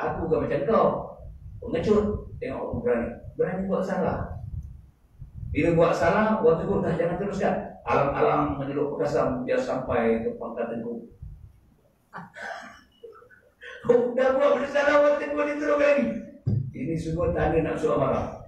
aku bukan macam kau. Pengecut, tengok aku berani buat salah. Bila buat salah, orang tegur, dah jangan teruskan. Alang-alang menyeluk perkasam, dia sampai ke pangkat tegur. Dah buat benda salah, orang tegur, dia terus lagi. Ini semua tanda nafsu amarah.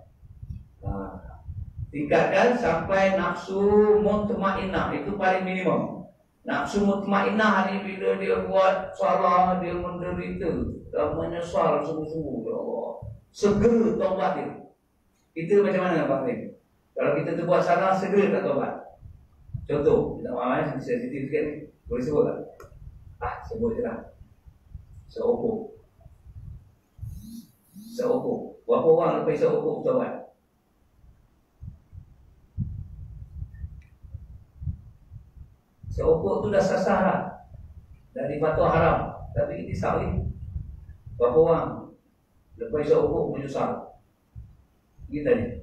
Tingkatkan sampai nafsu mutmainnah, itu paling minimum. Nafsu mutmainnah ni bila dia buat salah, dia menderita dan menyesal sungguh-sungguh, ya Allah, segera taubat dia. Kita macam mana Pak Lim? Kalau kita terbuat salah, segera tak taubat. Contoh, kita maaf sensitif sikit ni, boleh sebut tak? Sebut je lah. Seokok. Berapa orang lepas seokok taubat? Seokok tu dah sasar lah. Dari fatwa haram. Tapi kita saling. Berapa orang lepas seokok menyusal? Kita ni.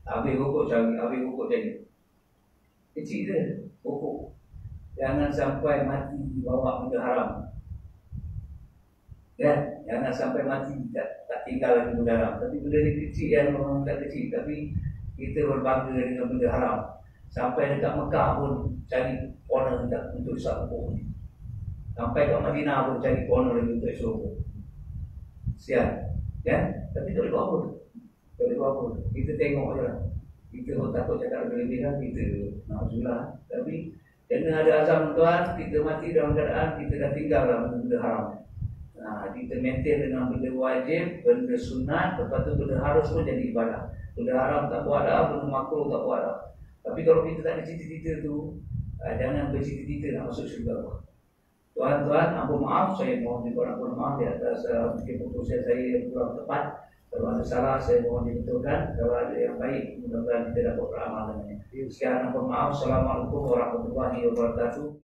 Habis okok cari. Kecil je. Okok. Jangan sampai mati bawa benda haram. Ya, jangan sampai mati tak tinggal lagi benda haram. Tapi benda ni kecil yang orang tak kecil. Tapi kita berbangga dengan benda haram. Sampai dekat Mekah pun cari corner untuk isap okok ni. Sampai kat Madinah pun cari corner lagi untuk isap okok. Sian. Ya? Tapi tak boleh buat apa. Kita tengok je lah. Kita pun takut cakap lebih-lebih lah. Kita nak usulah. Tapi jadi Kena ada azam tuan, kita mati dalam keadaan kita dah tinggal dalam benda haram. Nah, kita maintain dengan benda wajib, benda sunat, lepas tu benda harus pun jadi ibadah. Benda haram tak buat dah, benda makruh tak buat dah. Tapi kalau kita tak ada cita-cita tu, jangan bercita-cita nak masuk syurga. Tuan-tuan, ampun maaf, saya mohon juga ampun maaf di atas mungkin keputusan saya yang kurang tepat. Kalau ada salah, saya mohon dibetulkan. Kalau ada yang baik, mudah-mudahan kita dapat beramal dengannya. Sekian, ampun maaf. Assalamualaikum warahmatullahi wabarakatuh.